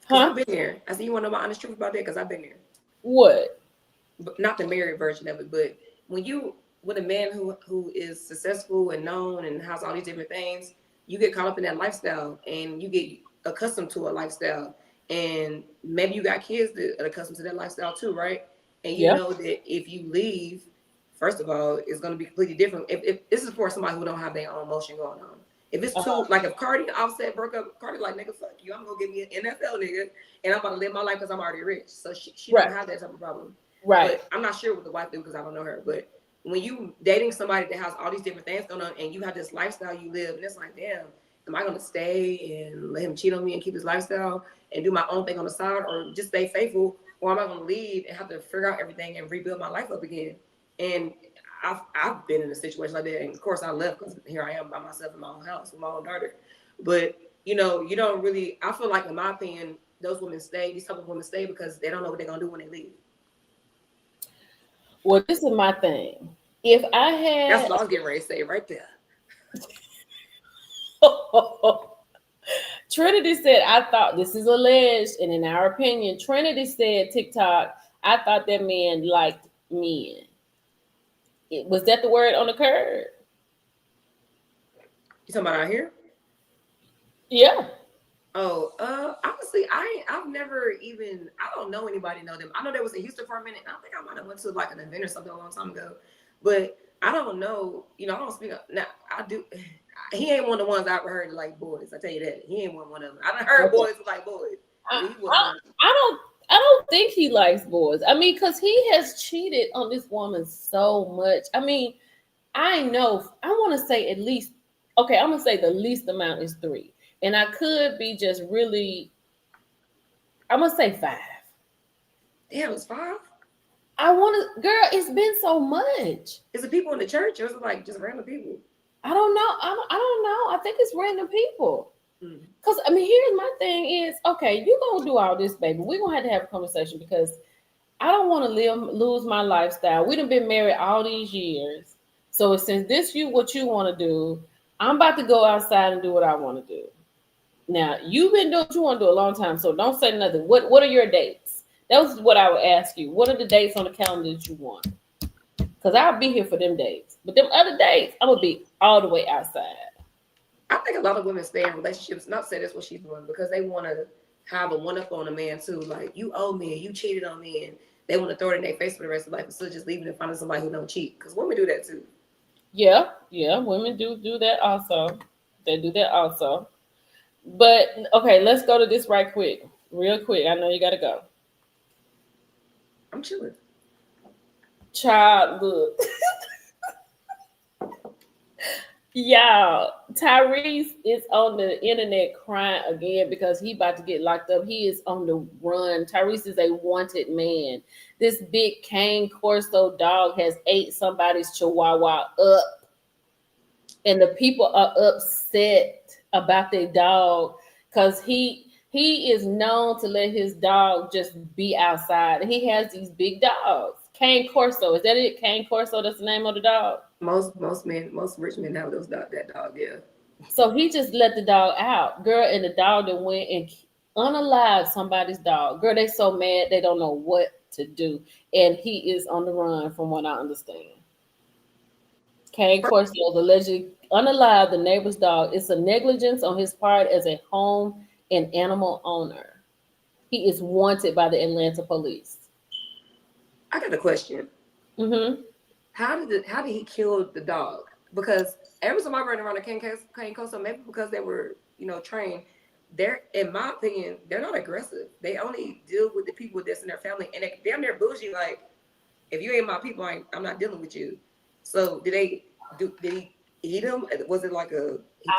Because huh? I've been there. I said, you want to know my honest truth about that? Because I've been there. What? But not the married version of it, but with a man who is successful and known and has all these different things, you get caught up in that lifestyle and you get accustomed to a lifestyle, and maybe you got kids that are accustomed to that lifestyle too, right? And you Yeah. know that if you leave, first of all, it's going to be completely different. If this is for somebody who don't have their own motion going on. If it's too, like if Cardi and Offset broke up, Cardi like, nigga, fuck you, I'm gonna get me an NFL nigga, and I'm about to live my life because I'm already rich. So she Right. don't have that type of problem. Right. But I'm not sure what the wife do because I don't know her. But when you dating somebody that has all these different things going on and you have this lifestyle you live, and it's like, damn, am I gonna stay and let him cheat on me and keep his lifestyle and do my own thing on the side, or just stay faithful, or am I gonna leave and have to figure out everything and rebuild my life up again? And I've been in a situation like that, and of course I left because here I am by myself in my own house with my own daughter. But you know, you don't really. I feel like, in my opinion, those women stay. These type of women stay because they don't know what they're gonna do when they leave. Well, this is my thing. If I That's had what I was getting ready to say right there. Trinity said, I thought this is alleged, and in our opinion, Trinity said, TikTok, I thought that man liked men. Was that the word on the curb? You talking about out here? Yeah. Oh, honestly, I've never even, I don't know anybody know them. I know they was in Houston for a minute. I think I might have went to like an event or something a long time ago, but I don't know. You know, I don't speak. Now I do. He ain't one of the ones I ever heard that like boys. I tell you that he ain't one of them. I done heard Okay. boys who like boys, but he wasn't. I don't think he likes boys. I mean, because he has cheated on this woman so much. I mean, I know. I want to say at least. Okay, I'm gonna say the least amount is 3, and I could be just really. I'm gonna say 5. Damn, it's 5. I want to, girl. It's been so much. Is it people in the church or is it like just random people? I don't know. I don't know. I think it's random people. Mm. Cause I mean, here's my thing: is okay. You gonna do all this, baby? We're gonna have a conversation because I don't want to lose my lifestyle. We done been married all these years, so since this what you want to do, I'm about to go outside and do what I want to do. Now you've been doing what you want to do a long time, so don't say nothing. What are your dates? That was what I would ask you. What are the dates on the calendar that you want? Because I'll be here for them dates. But them other dates, I'm going to be all the way outside. I think a lot of women stay in relationships, not say that's what she's doing, because they want to have a one-up on a man too. Like, you owe me, you cheated on me, and they want to throw it in their face for the rest of life instead of just leaving and finding somebody who don't cheat. Because women do that too. Yeah, women do that also. They do that also. But, okay, let's go to this right quick. Real quick. I know you got to go. I'm chilling. Child, look. Y'all, Tyrese is on the internet crying again because he about to get locked up. He is on the run. Tyrese is a wanted man. This big Cane Corso dog has ate somebody's chihuahua up, and the people are upset about their dog because he is known to let his dog just be outside. He has these big dogs. Cane Corso, is that it? Cane Corso, that's the name of the dog. Most rich men have that dog, yeah. So he just let the dog out, girl, and the dog that went and unalived somebody's dog. Girl, they so mad they don't know what to do, and he is on the run, from what I understand. Cane Corso allegedly unalived the neighbor's dog. It's a negligence on his part as a home and animal owner. He is wanted by the Atlanta police. I got a question. Mm-hmm. How did he kill the dog? Because every time I run around the Cane Coast, maybe because they were, trained, they're, in my opinion, they're not aggressive. They only deal with the people that's in their family, and they damn near bougie. Like, if you ain't my people, I'm not dealing with you. So did he eat him? Was it like he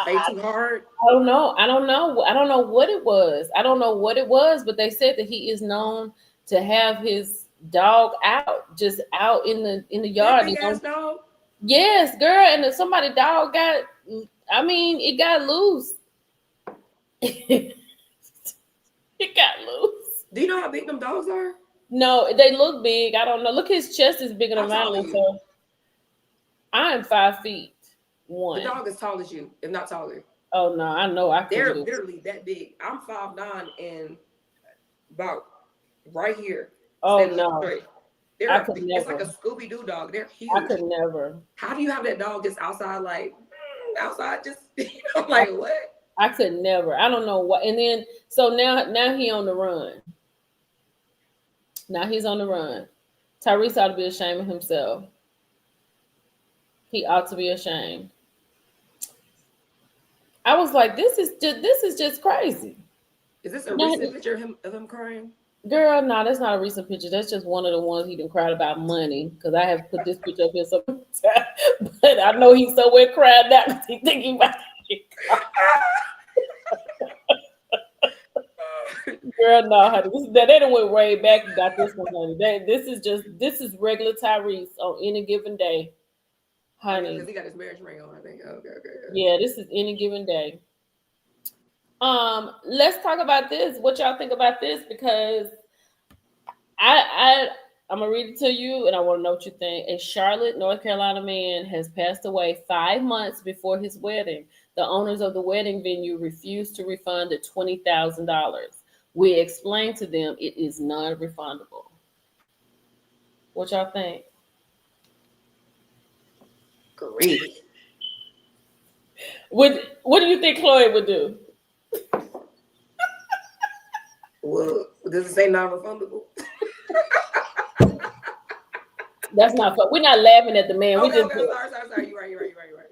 played too hard? I don't know. I don't know. I don't know what it was. I don't know what it was, but they said that he is known to have his dog out, just out in the That yard. big ass dog. Yes, girl, and then somebody dog got. I mean, it got loose. It got loose. Do you know how big them dogs are? No, they look big. I don't know. Look, his chest is bigger than How tall are mine. you? So I'm 5'1". The dog is tall as you, if not taller. Oh no, I know. They're literally that big. I'm 5'9" and about right here. Oh no, It's like a Scooby Doo dog. They're huge. I could never. How do you have that dog just outside, like outside, just like what? I could never. I don't know what. And then so now he on the run. Now he's on the run. Tyrese ought to be ashamed of himself. He ought to be ashamed. I was like, this is just crazy. Is this a recent picture of him crying? Girl, no, that's not a recent picture. That's just one of the ones he done cried about money. Because I have put this picture up here so many times. But I know he's somewhere crying now because he think he might get caught. Girl, no, honey. They done went way back and got this one, honey. This is regular Tyrese on any given day. Honey. Because he got his marriage ring on, I think. Okay. Yeah, this is any given day. Let's talk about this. What y'all think about this? Because I'm gonna read it to you, and I want to know what you think. A Charlotte, North Carolina man has passed away 5 months before his wedding. The owners of the wedding venue refused to refund the $20,000. We explained to them it is non-refundable. What y'all think? Great. What do you think Chloe would do? Well, does it say non-refundable? That's not fun. We're not laughing at the man. Okay, We just sorry. You're right.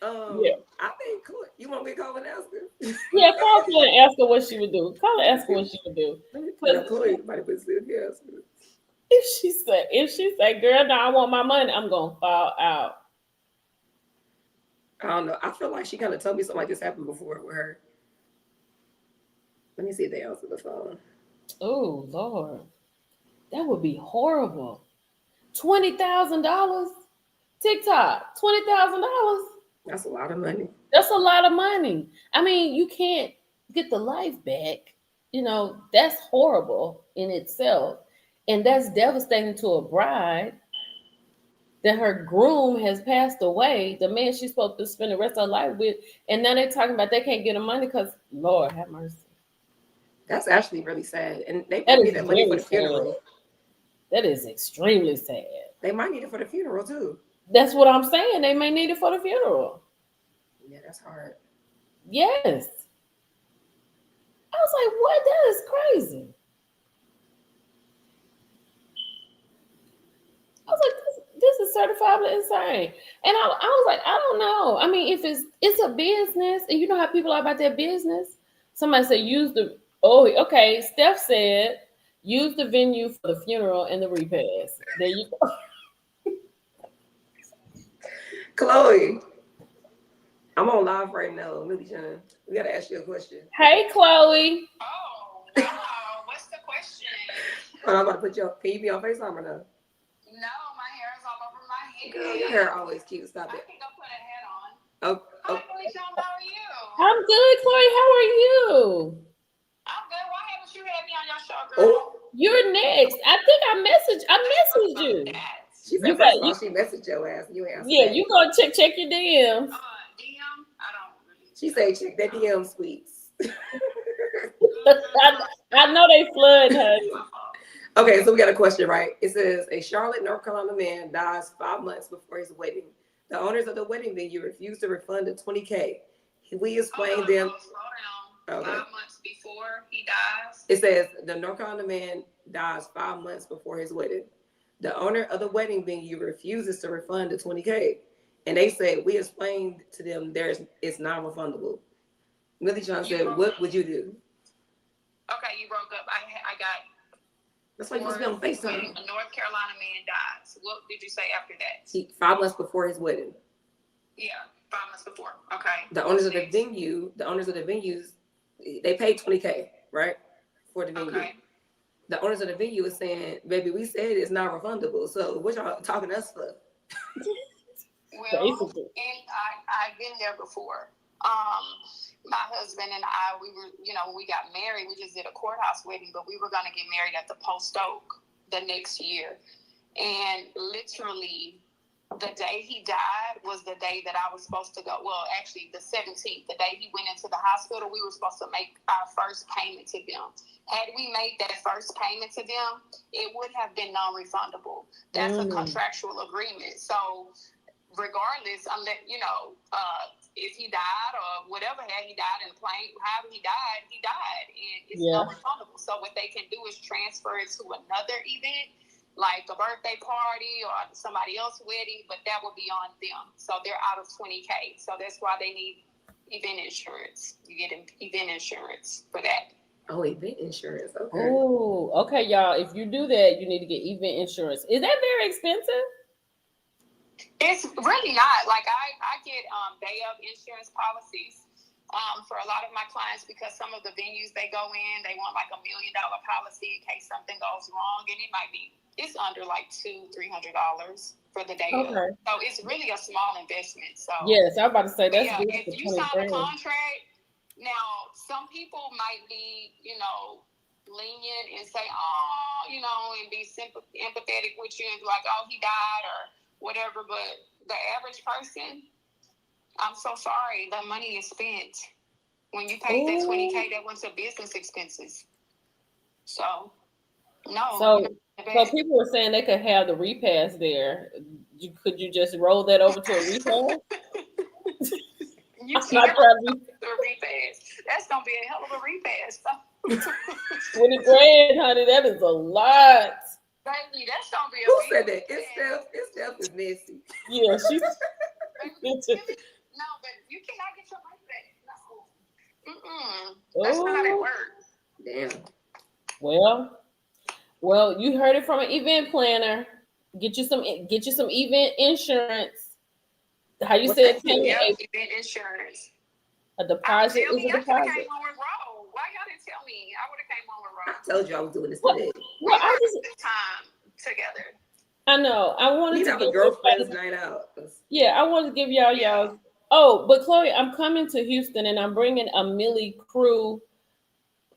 Yeah. I think you want me to call and ask her? Yeah, call Chloe and ask her what she would do. Call her, ask her what she would do. Chloe might put yes. If she say, girl, no, I want my money, I'm gonna fall out. I don't know. I feel like she kind of told me something like this happened before with her. Let me see if they answer the phone. Oh Lord, that would be horrible. $20,000 TikTok, $20,000. That's a lot of money. That's a lot of money. I mean, you can't get the life back. That's horrible in itself. And that's devastating to a bride that her groom has passed away, the man she's supposed to spend the rest of her life with. And now they're talking about they can't get her money because, Lord have mercy. That's actually really sad. And they might need that money for the funeral. That is extremely sad. They might need it for the funeral too. That's what I'm saying. They may need it for the funeral. Yeah, that's hard. Yes. I was like, what? That is crazy. I was like, this is certifiably insane. And I was like, I don't know. I mean, if it's a business, and you know how people are about their business. Somebody said Steph said use the venue for the funeral and the repast. There you go. Chloe, I'm on live right now. Millie John, we gotta ask you a question. Hey, Chloe. Oh, wow. What's the question? I'm about to put you on. Can you be on FaceTime or no? No, my hair is all over my head. Girl, your hair always cute. Stop I it. can go put a hat on. Oh. Hi, Felicia. How are you? I'm good, Chloe. How are you? I'm good. Why haven't you had me on your show, girl? Oh. You're next. I think I messaged you. She said, first of all, she messaged your ass. You ain't answered. Yeah, you gonna check your DMs. DM? I don't really. She said, check that DM, sweets. I know they flood her. Okay, so we got a question, right? It says, a Charlotte, North Carolina man dies 5 months before his wedding. The owners of the wedding venue refused to refund the $20K. We explained them. Slow down. Okay. 5 months before he dies. It says the North Carolina man dies 5 months before his wedding. The owner of the wedding venue refuses to refund the $20K. And they said, we explained to them it's non-refundable. Millie John said, what would you do? Okay, you broke up. I got. That's why you supposed to be on FaceTime. A North Carolina man dies. What did you say after that? 5 months before his wedding. Yeah, 5 months before. Okay. The owners of the venues, they paid $20K, right? For the venue. Okay. The owners of the venue is saying, baby, we said it's not refundable. So what y'all talking to us for? Well, Basically. and I've been there before. My husband and I, we were, when we got married, we just did a courthouse wedding, but we were going to get married at the Post Oak the next year. And literally, the day he died was the day that I was supposed to go. Well, actually, the 17th, the day he went into the hospital, we were supposed to make our first payment to them. Had we made that first payment to them, it would have been non-refundable. That's a contractual agreement. So regardless, unless, if he died or whatever, had he died in the plane, however he died, and it's non-refundable. So what they can do is transfer it to another event, like a birthday party or somebody else's wedding, but that will be on them. So they're out of $20K. So that's why they need event insurance. You get event insurance for that. Oh, event insurance. Okay. Oh, okay, y'all. If you do that, you need to get event insurance. Is that very expensive? It's really not. Like I get day of insurance policies for a lot of my clients because some of the venues they go in, they want like $1 million policy in case something goes wrong, and it's under like $200-$300 for the day of. So it's really a small investment. So yes, I'm about to say that's good. If you sign a contract, now some people might be, lenient and say, and be empathetic with you and be like, oh, he died or whatever, but the average person, I'm so sorry, the money is spent. When you paid that $20K, that went to business expenses. So, no. So people were saying they could have the repass there. Could you just roll that over to a repass? You can't do a repass. That's going to be a hell of a repass. 20 grand, honey, that is a lot. Baby, that's gonna be a Who said that? It's Steph is messy. Yeah, she's. No, but you cannot get your money back. No. That's not how it works. Damn. Well, you heard it from an event planner. Get you some event insurance. How you said it? Event insurance. A deposit is a deposit. I came on with Ro. Why y'all didn't tell me? I would have came on with Ro. I told you I was doing this today. Well, I just time together. I know. I wanted to have a girlfriend's night out. Yeah, I wanted to give y'all. Oh, but Chloe, I'm coming to Houston and I'm bringing a Millie crew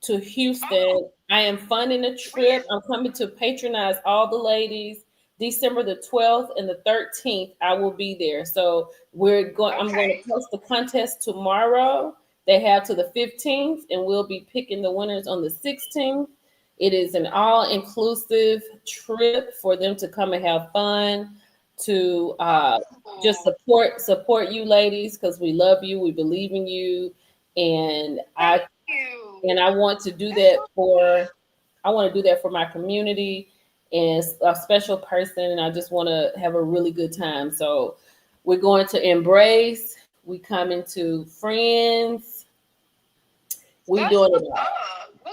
to Houston. Oh. I am funding a trip. I'm coming to patronize all the ladies. December the 12th and the 13th, I will be there. So I'm going to post the contest tomorrow. They have to the 15th, and we'll be picking the winners on the 16th. It is an all-inclusive trip for them to come and have fun, to just support you ladies, because we love you, we believe in you, and I want to do that for my community and a special person, and I just want to have a really good time. So we're going to Embrace. We come into Friends. We doing it all.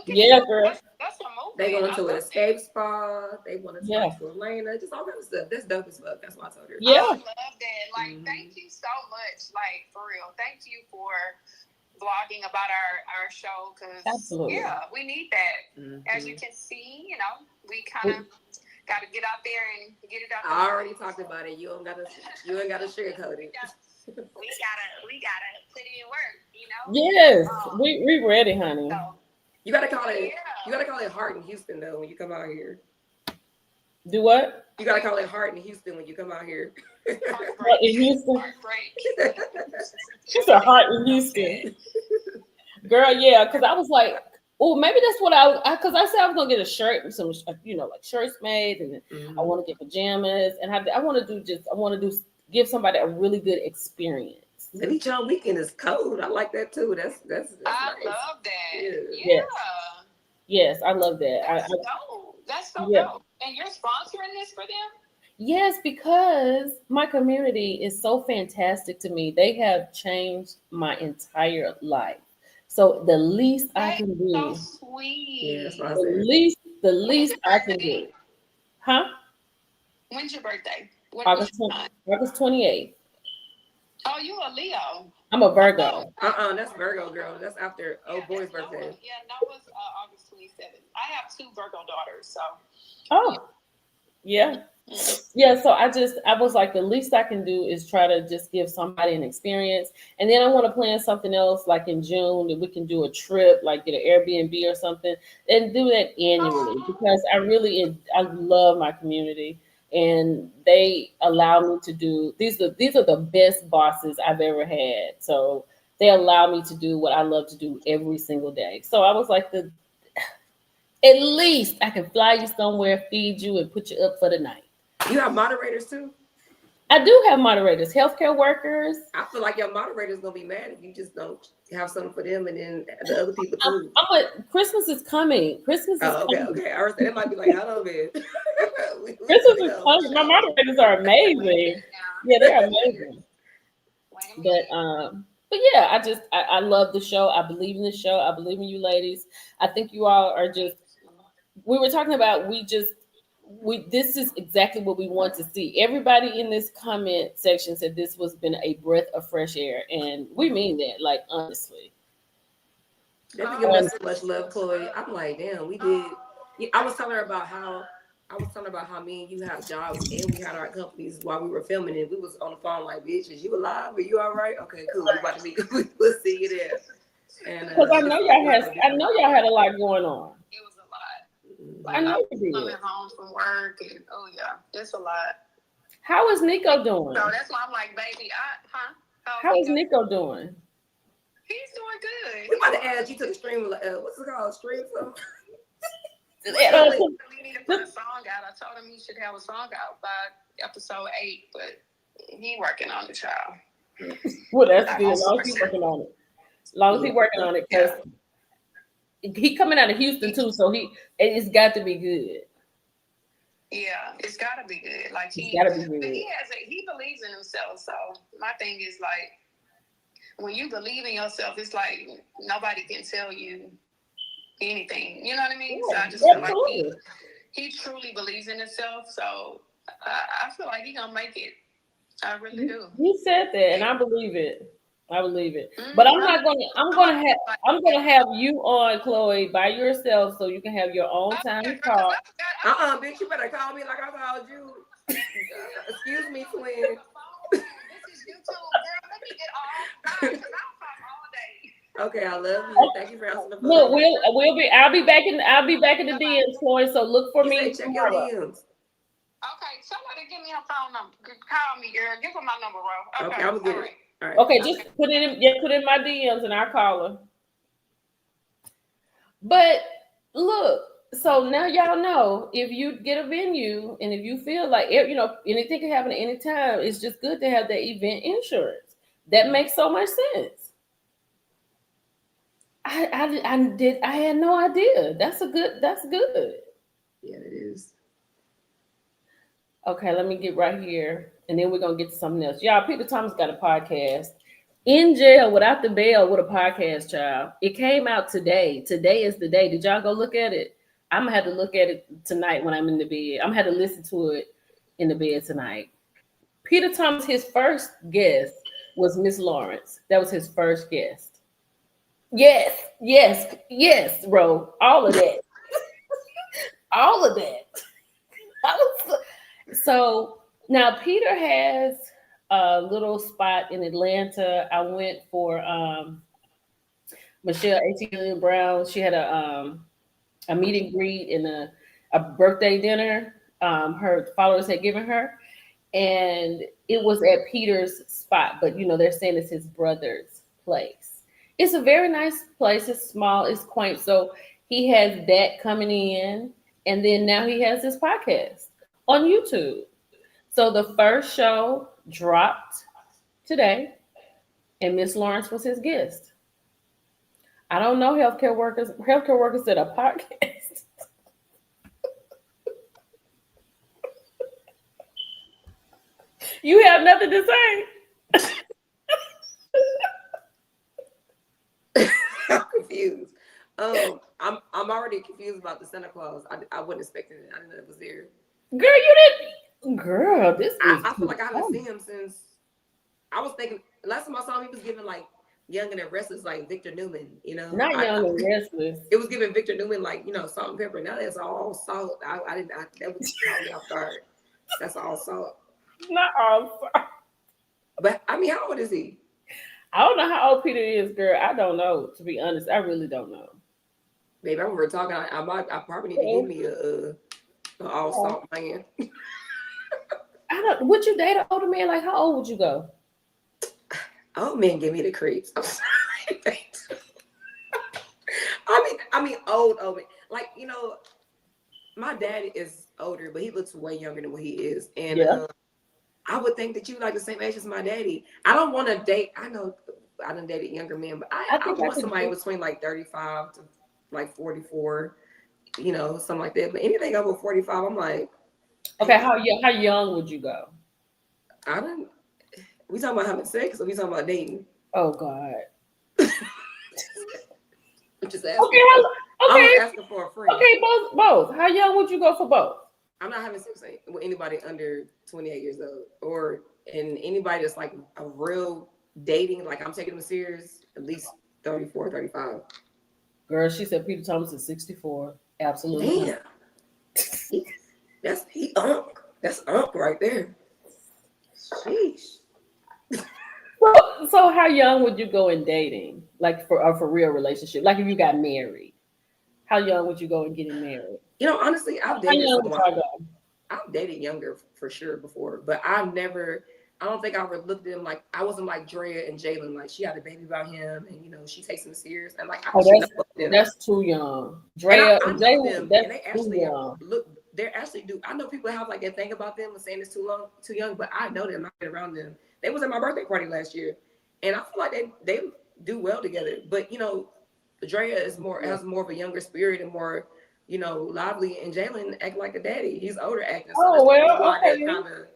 Yeah, girl. That's a movie. They going to an escape spa. They want to talk to Elena. Just all kind of stuff. That's dope as fuck. That's why I told her. Yeah. I love that. Like, thank you so much. Like, for real. Thank you for vlogging about our show. Because, we need that. As you can see, we kind of got to get out there and get it out there. I already talked about it. You ain't got to sugarcoat it. We gotta put it in work, Yes, we ready, honey. So, you gotta call it. You gotta call it Heart in Houston though when you come out here. Do what? You gotta call it Heart in Houston when you come out here. Heart in Houston. She's a Heart in Houston. Girl, yeah, because I was like, oh, maybe that's what because I said I was gonna get a shirt and some, like shirts made, and I want to get pajamas, and I want to give somebody a really good experience. Maybe John Weekend is cold. I like that too. That's I nice. love that. Yeah. Yeah. Yes, I love that. That's dope. That's so Yeah. dope. And you're sponsoring this for them? Yes, because my community is so fantastic to me. They have changed my entire life. So the least I can So do, sweet. Yeah, that's what I the said. least I can do. Huh? When's your birthday? August What 20, August 28th. Oh, you a Leo. I'm a Virgo. That's Virgo, girl. That's after old boy's birthday. Noah's August 27th. I have 2 Virgo daughters, so. Oh, yeah. Yeah, so I was like, the least I can do is try to just give somebody an experience. And then I want to plan something else like in June that we can do a trip, like get an Airbnb or something, and do that annually because I love my community and they allow me to do these are the best bosses I've ever had. So they allow me to do what I love to do every single day. So I was like, at least I can fly you somewhere, feed you, and put you up for the night. You have moderators too? I do have moderators, healthcare workers. I feel like your moderator's gonna be mad if you just don't have something for them and then the other people too. Christmas is coming. Christmas is coming. Okay. I was saying it might be like, hello, man. Christmas is coming. My moderators are amazing. Yeah, they're amazing. But yeah, I love the show. I believe in the show. I believe in you ladies. I think you all are just. We were talking about this is exactly what we want to see. Everybody in this comment section said this was been a breath of fresh air, and we mean that, like, honestly. They be giving us so much love, Chloe. I'm like, damn, we did. I was telling her about how me and you have jobs and we had our companies while we were filming it. We was on the phone like, bitch, is you alive? Are you all right? Okay, cool. We about to be. We'll see you there. And because I know y'all had a lot going on. It was a lot. Like, I know you did. Coming home from work and it's a lot. How is Nico doing? So that's why I'm like, baby, How is Nico doing? He's doing good. We about to add you to the stream. What's it called? Stream something? We need to put a song out. I told him he should have a song out by episode 8, but he working on the child. Well, that's good. As long as he's working on it. As long as he's working on it, because he coming out of Houston too, so it's got to be good. Yeah, it's got to be good. Like it's got to be good. But he believes in himself. So my thing is like, when you believe in yourself, it's like nobody can tell you anything. You know what I mean? Yeah, so I just feel like he truly believes in himself. So I feel like he's gonna make it. I really do. He said that, and I believe it. But I'm gonna have you on, Chloe, by yourself, so you can have your own time to talk. Bitch, you better call me like I called you. Excuse me, twin. This is YouTube, girl. Let me get off. Because I'll talk all day. Okay, I love you. Thank you for answering the phone. Look, I'll be back in the DMs, Chloe. So look for me. Check your DMs. Okay, somebody give me her phone number. Call me, girl. Give her my number, bro. Okay, I'm gonna get it. All right. Okay, just put it in my DMs and I'll call her. But look, so now y'all know if you get a venue and if you feel like anything can happen at any time, it's just good to have that event insurance. That makes so much sense. I had no idea. That's good. Yeah, it is. Okay, let me get right here, and then we're gonna get to something else. Y'all, Peter Thomas got a podcast. In Jail Without the Bail with a podcast, child. It came out today. Today is the day. Did y'all go look at it? I'm gonna have to look at it tonight when I'm in the bed. I'm gonna have to listen to it in the bed tonight. Peter Thomas, his first guest was Miss Lawrence. That was his first guest. Yes, Ro. All of that. All of that. So now Peter has a little spot in Atlanta. I went for Michelle A.T. Brown. She had a meet and greet and a birthday dinner. Her followers had given her, and it was at Peter's spot. But they're saying it's his brother's place. It's a very nice place. It's small. It's quaint. So he has that coming in, and then now he has this podcast on YouTube. So the first show dropped today, and Miss Lawrence was his guest. I don't know healthcare workers. Healthcare workers did a podcast. You have nothing to say. I'm confused. I'm already confused about the Santa Claus. I wasn't expecting it. I didn't know it was there. Girl, you didn't. Girl, this is. I feel like I haven't seen him since. I was thinking last time I saw him, he was giving like Young and the Restless, like Victor Newman. You know, Not Young and Restless. It was giving Victor Newman like salt and pepper. Now that's all salt. I didn't. That was caught me off guard. That's all salt. Not all. But I mean, how old is he? I don't know how old Peter is, girl. I don't know. To be honest, I really don't know. Baby, I remember talking. I probably need to give me a all salt man. I don't. Would you date an older man? Like, how old would you go? Old men give me the creeps. I'm sorry. I mean, old man. Like my dad is older, but he looks way younger than what he is, and Yeah. I would think that you like the same age as my daddy. I don't want to date. I know I done dated younger men, but I want somebody between like 35 to like 44, something like that. But anything over 45, I'm like, Okay, how young would you go? We talking about having sex or we talking about dating? Oh God. I'm just asking. Okay, I'm asking for a friend. Okay, both. How young would you go for both? I'm not having sex with anybody under 28 years old, and anybody that's like a real dating, like I'm taking them serious, at least 34, 35. Girl, she said Peter Thomas is 64. Absolutely. Damn. That's unk right there. Sheesh. So how young would you go in dating? Like for real relationship? Like if you got married. How young would you go in getting married? Honestly, I've dated younger for sure before, but I don't think I ever looked at him like I wasn't like Drea and Jalen, like she had a baby about him and she takes him serious and like that's too young. Drea and Jalen, that's they actually too young. They actually do. I know people have like a thing about them and saying it's too young, but I know them. I've been around them. They was at my birthday party last year, and I feel like they do well together. But Drea has more of a younger spirit and more lively, and Jalen act like a daddy. He's older acting. So okay. They kind of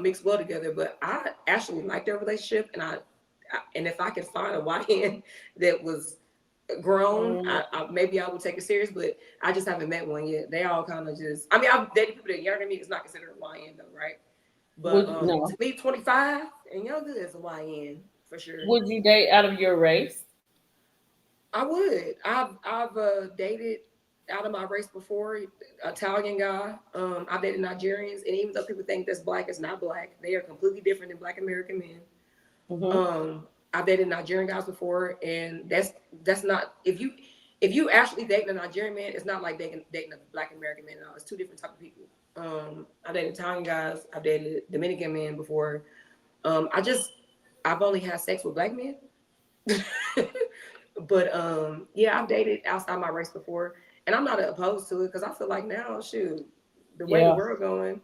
mix well together. But I actually like their relationship, and if I could find a YN that was grown, maybe I would take it serious, but I just haven't met one yet. They all kind of just, I mean, I've dated people that are younger than me. It's not considered a YN though, right? But to me, 25 and younger is a YN for sure. Would you date out of your race? I would. I've dated out of my race before. Italian guy. I've dated Nigerians, and even though people think that's black, it's not black. They are completely different than Black American men. Mm-hmm. I've dated Nigerian guys before, and that's not if you actually dating a Nigerian man, it's not like dating a Black American man at all. It's two different type of people. I dated Italian guys. I've dated Dominican men before. I've only had sex with black men. But I've dated outside my race before, and I'm not opposed to it because I feel like now, shoot, the way the world going,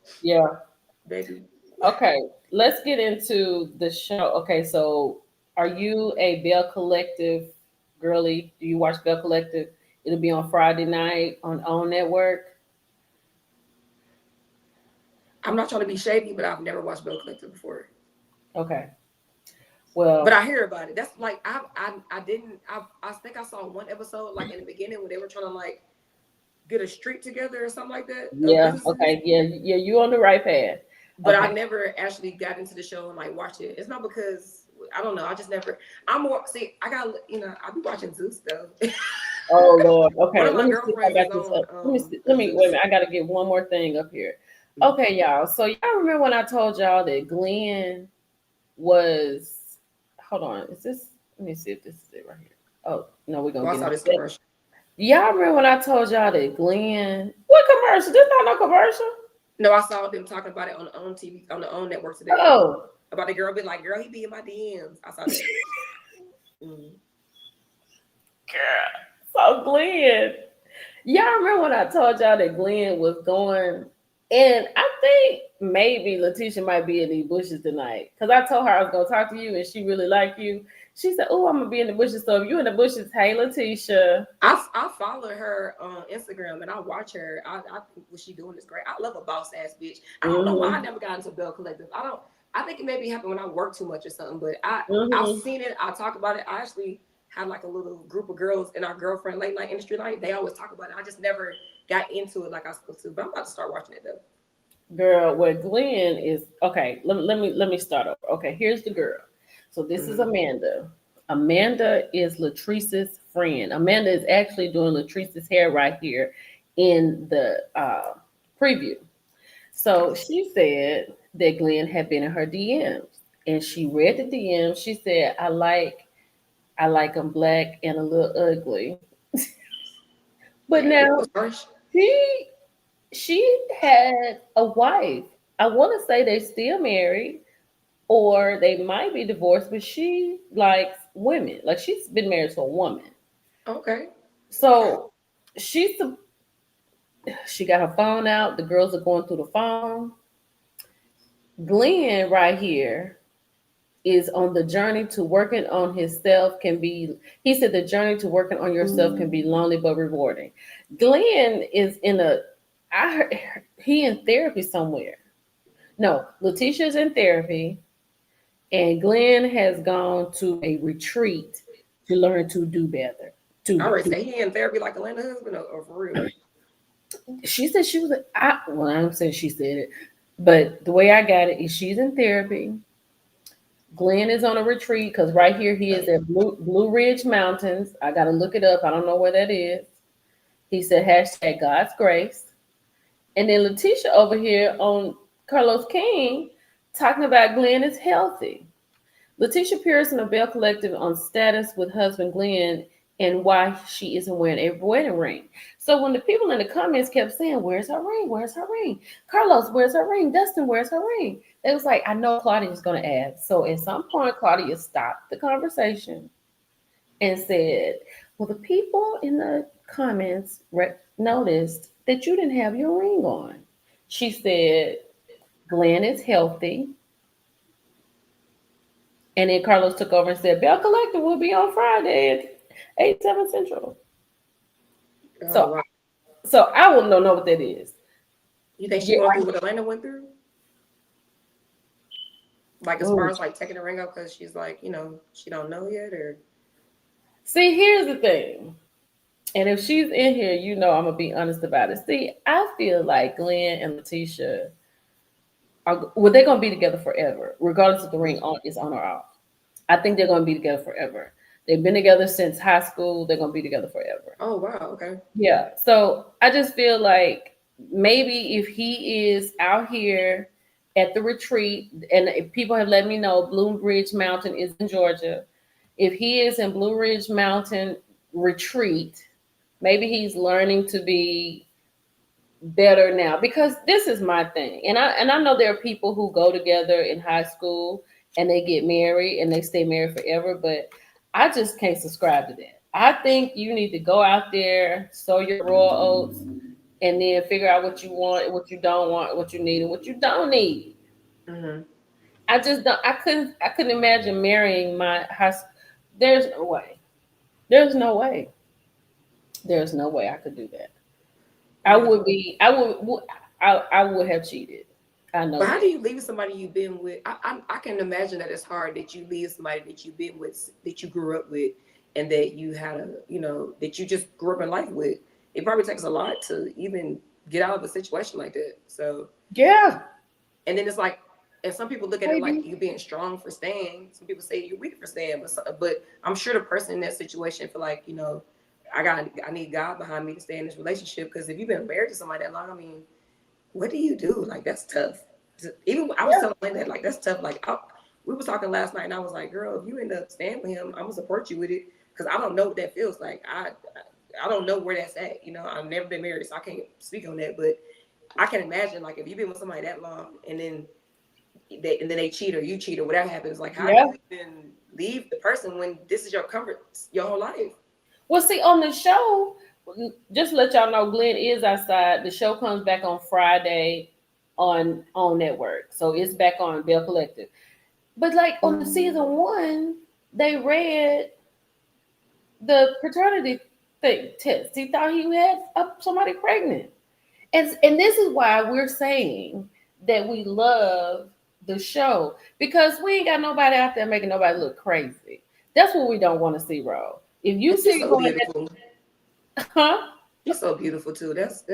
baby. Okay, let's get into the show. Okay, so are you a Bell Collective girly? Do you watch Bell Collective? It'll be on Friday night on OWN Network. I'm not trying to be shady, but I've never watched Bell Collective before. Okay. Well, but I hear about it. That's like I think I saw one episode like in the beginning when they were trying to like get a street together or something like that. Yeah. Okay. Yeah. You on the right path. But I never actually got into the show and like watched it. It's not because I don't know. I just never. I be watching Zeus though. Oh Lord. Okay. Let me see if I got this up. Let me wait a minute. I got to get one more thing up here. Okay, y'all. So y'all remember when I told y'all that Glenn was? Hold on. Is this? Let me see if this is it right here. Oh no, we're gonna get this commercial. Y'all remember when I told y'all that Glenn? What commercial? This not no commercial. No, I saw them talking about it on the OWN TV, on the OWN network today. Oh, about the girl being like, "Girl, he be in my DMs." I saw that. Girl, so Glenn. Y'all remember when I told y'all that Glenn was going And I think maybe Letitia might be in the bushes tonight. Because I told her I was gonna talk to you and she really liked you. She said, "Oh, I'm gonna be in the bushes." So if you in the bushes, hey Letitia. I follow her on Instagram and I watch her. I think what she doing is great. I love a boss ass bitch. I don't know why I never got into Bell Collective. I think it maybe happened when I work too much or something, but I've seen it, I talk about it. I actually had like a little group of girls in our girlfriend late night industry night. They always talk about it. I just never got into it like I was supposed to. But I'm about to start watching it though. Girl, where Glenn is okay. Let me start over. Okay, here's the girl. So this is Amanda. Amanda is Latrice's friend. Amanda is actually doing Latrice's hair right here in the preview. So she said that Glenn had been in her DMs, and she read the DMs. She said, I like them black and a little ugly." But Damn, that now was harsh. she she had a wife. I want to say they still married or they might be divorced, but she likes women. Like she's been married to a woman. Okay. So she's she got her phone out. The girls are going through the phone. Glenn right here is on the journey to working on himself can be, he said the journey to working on yourself can be lonely but rewarding. Glenn is in a, I heard he in therapy somewhere. No, Letitia's in therapy and Glenn has gone to a retreat to learn to do better. I already say he in therapy like Atlanta husband or for real. She said she was, well, I'm saying she said it, but the way I got it is she's in therapy. Glenn is on a retreat because right here he is at Blue Ridge Mountains. I got to look it up. I don't know where that is. He said hashtag God's grace. And then Letitia over here on Carlos King talking about Glenn is healthy. Letitia Pearson of Bell Collective on status with husband Glenn and why she isn't wearing a wedding ring. So when the people in the comments kept saying, "Where's her ring? Where's her ring? Carlos, where's her ring? Dustin, where's her ring?" It was like, I know Claudia's going to ask. So at some point, Claudia stopped the conversation and said, "Well, the people in the comments noticed that you didn't have your ring on." She said, "Glenn is healthy." And then Carlos took over and said, "Bell Collective will be on Friday at 8, 7 Central." So, Wow. so I wouldn't know what that is. You think she going through what Atlanta went through? Like as far as like taking the ring up because she's like, she don't know yet or. See, here's the thing. And if she's in here, I'm gonna be honest about it. See, I feel like Glenn and Letitia they're gonna be together forever, regardless if the ring is on or off. I think they're gonna be together forever. They've been together since high school. They're gonna be together forever. Oh wow, okay. Yeah. So I just feel like maybe if he is out here at the retreat, and if people have let me know Blue Ridge Mountain is in Georgia. If he is in Blue Ridge Mountain retreat, maybe he's learning to be better now, because this is my thing. And I know there are people who go together in high school and they get married and they stay married forever, but I just can't subscribe to that. I think you need to go out there, sow your royal oats, and then figure out what you want, what you don't want, what you need, and what you don't need. Mm-hmm. I just don't. I couldn't imagine marrying my high school. There's no way. There's no way. There's no way I could do that. I would be. I would have cheated. I know. But how that. do you leave somebody you've been with? I can imagine that it's hard that you leave somebody that you've been with, that you grew up with, and that you had that you just grew up in life with. It probably takes a lot to even get out of a situation like that. So Yeah. and then it's like, and some people look at it like you being strong for staying. Some people say you're weak for staying, but I'm sure the person in that situation feel like, I need God behind me to stay in this relationship, because if you've been married to somebody that long, I mean, what do you do? Like, that's tough. Even I was telling Lynn that, like, that's tough. Like, we were talking last night, and I was like, girl, if you end up staying with him, I'm gonna support you with it, because I don't know what that feels like. I don't know where that's at. I've never been married, so I can't speak on that. But I can imagine, like, if you've been with somebody that long, and then they cheat or you cheat or whatever happens, like, how do you even leave the person when this is your comfort your whole life? Well, see, on the show, just to let y'all know, Glenn is outside. The show comes back on Friday on network. So it's back on Bell Collective. But like on the season 1, they read the paternity test. He thought he had somebody pregnant. And this is why we're saying that we love the show, because we ain't got nobody out there making nobody look crazy. That's what we don't want to see, Ro. If you see so going, beautiful. huh? You're so beautiful too. That's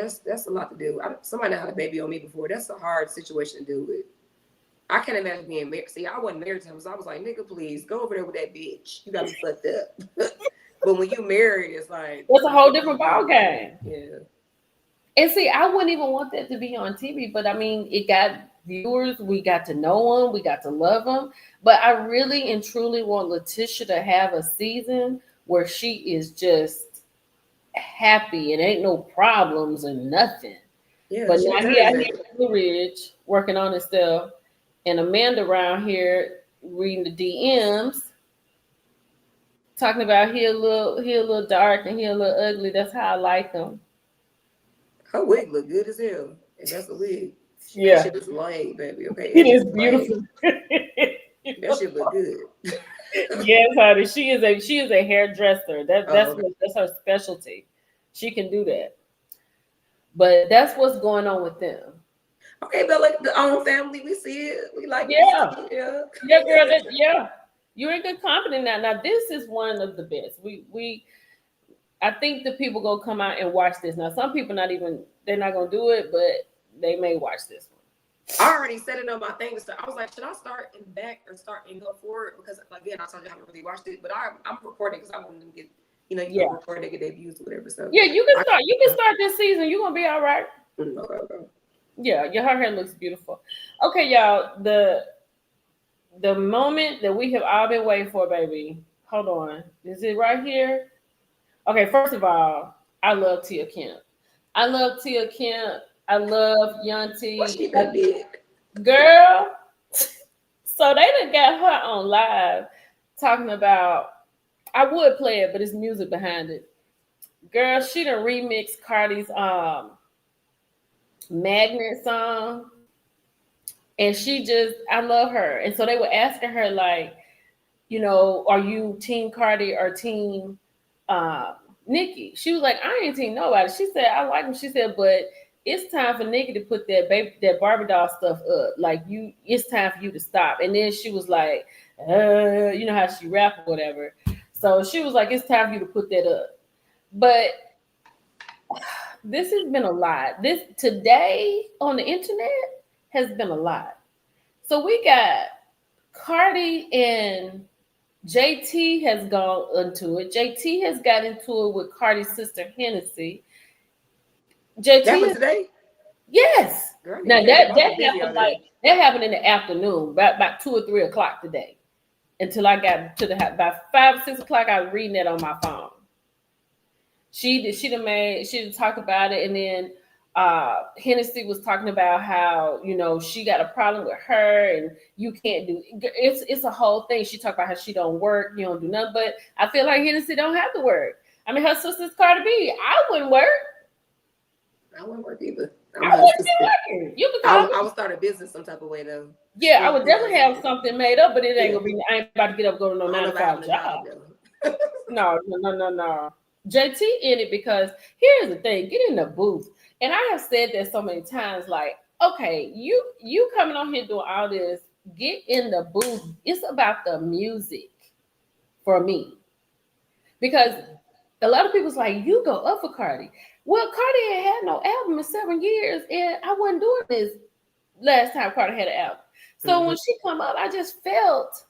a lot to do. Somebody had a baby on me before. That's a hard situation to do with. I can't imagine being married. See, I wasn't married to him, so I was like, nigga, please go over there with that bitch. You got me fucked up. But when you married, it's like It's a whole different ball game. Yeah. And see, I wouldn't even want that to be on TV, but I mean, it got viewers. We got to know them. We got to love them. But I really and truly want Letitia to have a season where she is just happy and ain't no problems and nothing. Yeah, but now he out here in Blue Ridge working on his stuff, and Amanda around here reading the DMs, talking about he a little dark and he a little ugly. That's how I like him. Her wig look good as hell. And that's a wig. Yeah. That shit is lame, baby. Okay. It is beautiful. That shit look good. Yes, honey. She is a hairdresser. That's her specialty. She can do that. But that's what's going on with them. Okay, but like the own family, we see it. We like yeah. Yeah, girl. Yeah. You're in good company now. Now this is one of the best. I think the people gonna come out and watch this. Now some people they're not gonna do it, but they may watch this one. I already set it on my thing to start. I was like, should I start in back or start and go forward? Because again, I told you I haven't really watched it, but I'm recording because I want them to get, you can record and get their views or whatever. So yeah, you can start. You can start this season. You're gonna be all right. Okay. Yeah, her hair looks beautiful. Okay, y'all. The moment that we have all been waiting for, baby. Hold on. Is it right here? Okay, first of all, I love Tia Kemp. I love Tia Kemp. I love Young T. What's she that big? Girl. So they done got her on live talking about, I would play it, but it's music behind it. Girl, she done remixed Cardi's Magnet song. And I love her. And so they were asking her, like, are you Team Cardi or Team Nicki? She was like, I ain't team nobody. She said, I like him. She said, but it's time for Nicki to put that Barbie doll stuff up. Like, it's time for you to stop. And then she was like, you know how she rap or whatever. So she was like, it's time for you to put that up. But this has been a lot. This today on the internet has been a lot. So we got Cardi and JT has gone into it. JT has got into it with Cardi's sister Hennessy. JT that was today? Yes. Girl, now that happened in the afternoon, about 2 or 3 o'clock today. Until I got to by 5 or 6 o'clock, I was reading that on my phone. She talked about it, and then Hennessy was talking about how she got a problem with her, and you can't do it's a whole thing. She talked about how she don't work, you don't do nothing. But I feel like Hennessy don't have to work. I mean, her sister's Cardi B. I wouldn't work. I wouldn't work either. I would start a business some type of way though. Yeah, I would definitely have something made up, but it ain't gonna be. I ain't about to get up go to no 9 to 5 job. No. JT in it because here's the thing: get in the booth. And I have said that so many times. Like, okay, you coming on here doing all this. Get in the booth. It's about the music for me, because a lot of people's like, you go up for Cardi. Well, Cardi ain't had no album in 7 years, and I wasn't doing this last time Cardi had an album. So when she come up, I just felt,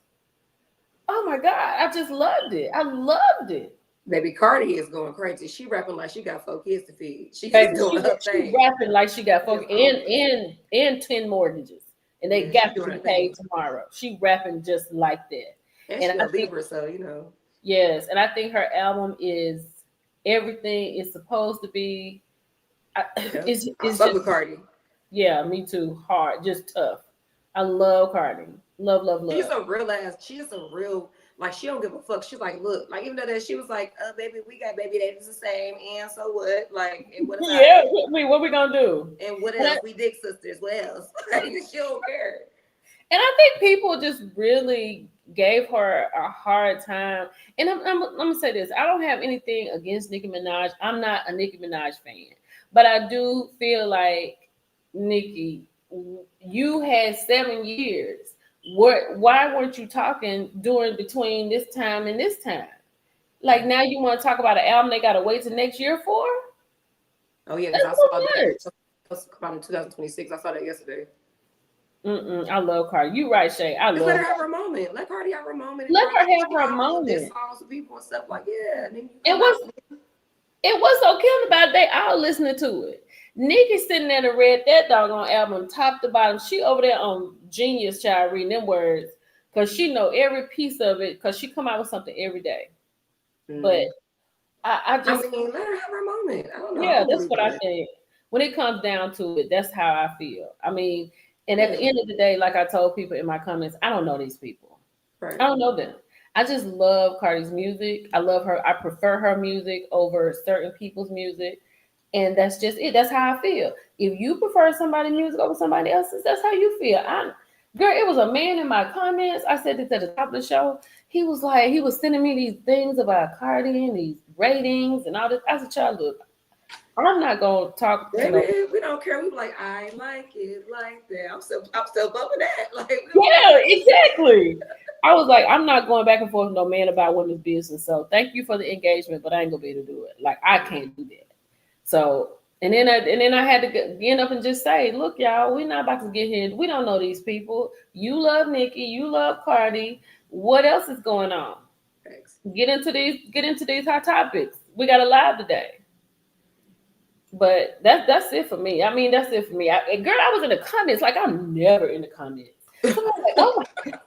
oh my God, I just loved it. I loved it. Baby, Cardi is going crazy. She rapping like she got 4 kids to feed. She rapping like she got 4 and 10 mortgages, and they got to be paid tomorrow. She rapping just like that. And I think her, so Yes, and I think her album is everything it's supposed to be. It's just with Cardi. Yeah, me too. Hard, just tough. I love Cardi. Love. She's a real Like she don't give a fuck. She's like, look, like even though that she was like, baby, we got baby daddies the same, and so what? Like, and what about Yeah, it? what we gonna do? And what else? We dick sisters. What else? Like, she don't care. And I think people just really gave her a hard time. And I'm gonna say this: I don't have anything against Nicki Minaj. I'm not a Nicki Minaj fan, but I do feel like Nicki, you had 7 years. Why weren't you talking during between this time and this time? Like now you want to talk about an album they gotta wait till next year for? Oh yeah, because I saw that come out in 2026. I saw that yesterday. I love Cardi. You right, Shay. I love. Let her have her moment. Let Cardi have her moment. Let her have her moment. Songs with people and stuff like It was so killing about it. They all listening to it. Nicki sitting there to read that doggone album top to bottom. She over there on Genius Child reading them words because she know every piece of it because she come out with something every day. But I mean, let her have her moment. I don't know. Yeah, that's what I think. When it comes down to it, that's how I feel. I mean, and at the end of the day, like I told people in my comments, I don't know these people. Right. I don't know them. I just love Cardi's music. I love her. I prefer her music over certain people's music. And that's just it. That's how I feel. If you prefer somebody's music over somebody else's, that's how you feel. Girl, it was a man in my comments. I said this at the top of the show. He was like, he was sending me these things about Cardi and these ratings and all this. I said, child, look, I'm not gonna talk. Baby, we don't care. We be like, I like it like that. I'm still bumping that. Like, yeah, exactly. I was like, I'm not going back and forth with no man about women's business. So thank you for the engagement, but I ain't gonna be able to do it. Like I can't do that. So and then I had to get up and just say, look, y'all, we're not about to get here. We don't know these people. You love Nicki, you love Cardi. What else is going on? Thanks. Get into these hot topics. We got a live today. But that's it for me. I mean, that's it for me. Girl, I was in the comments. Like, I'm never in the comments. Somebody was like, oh my God.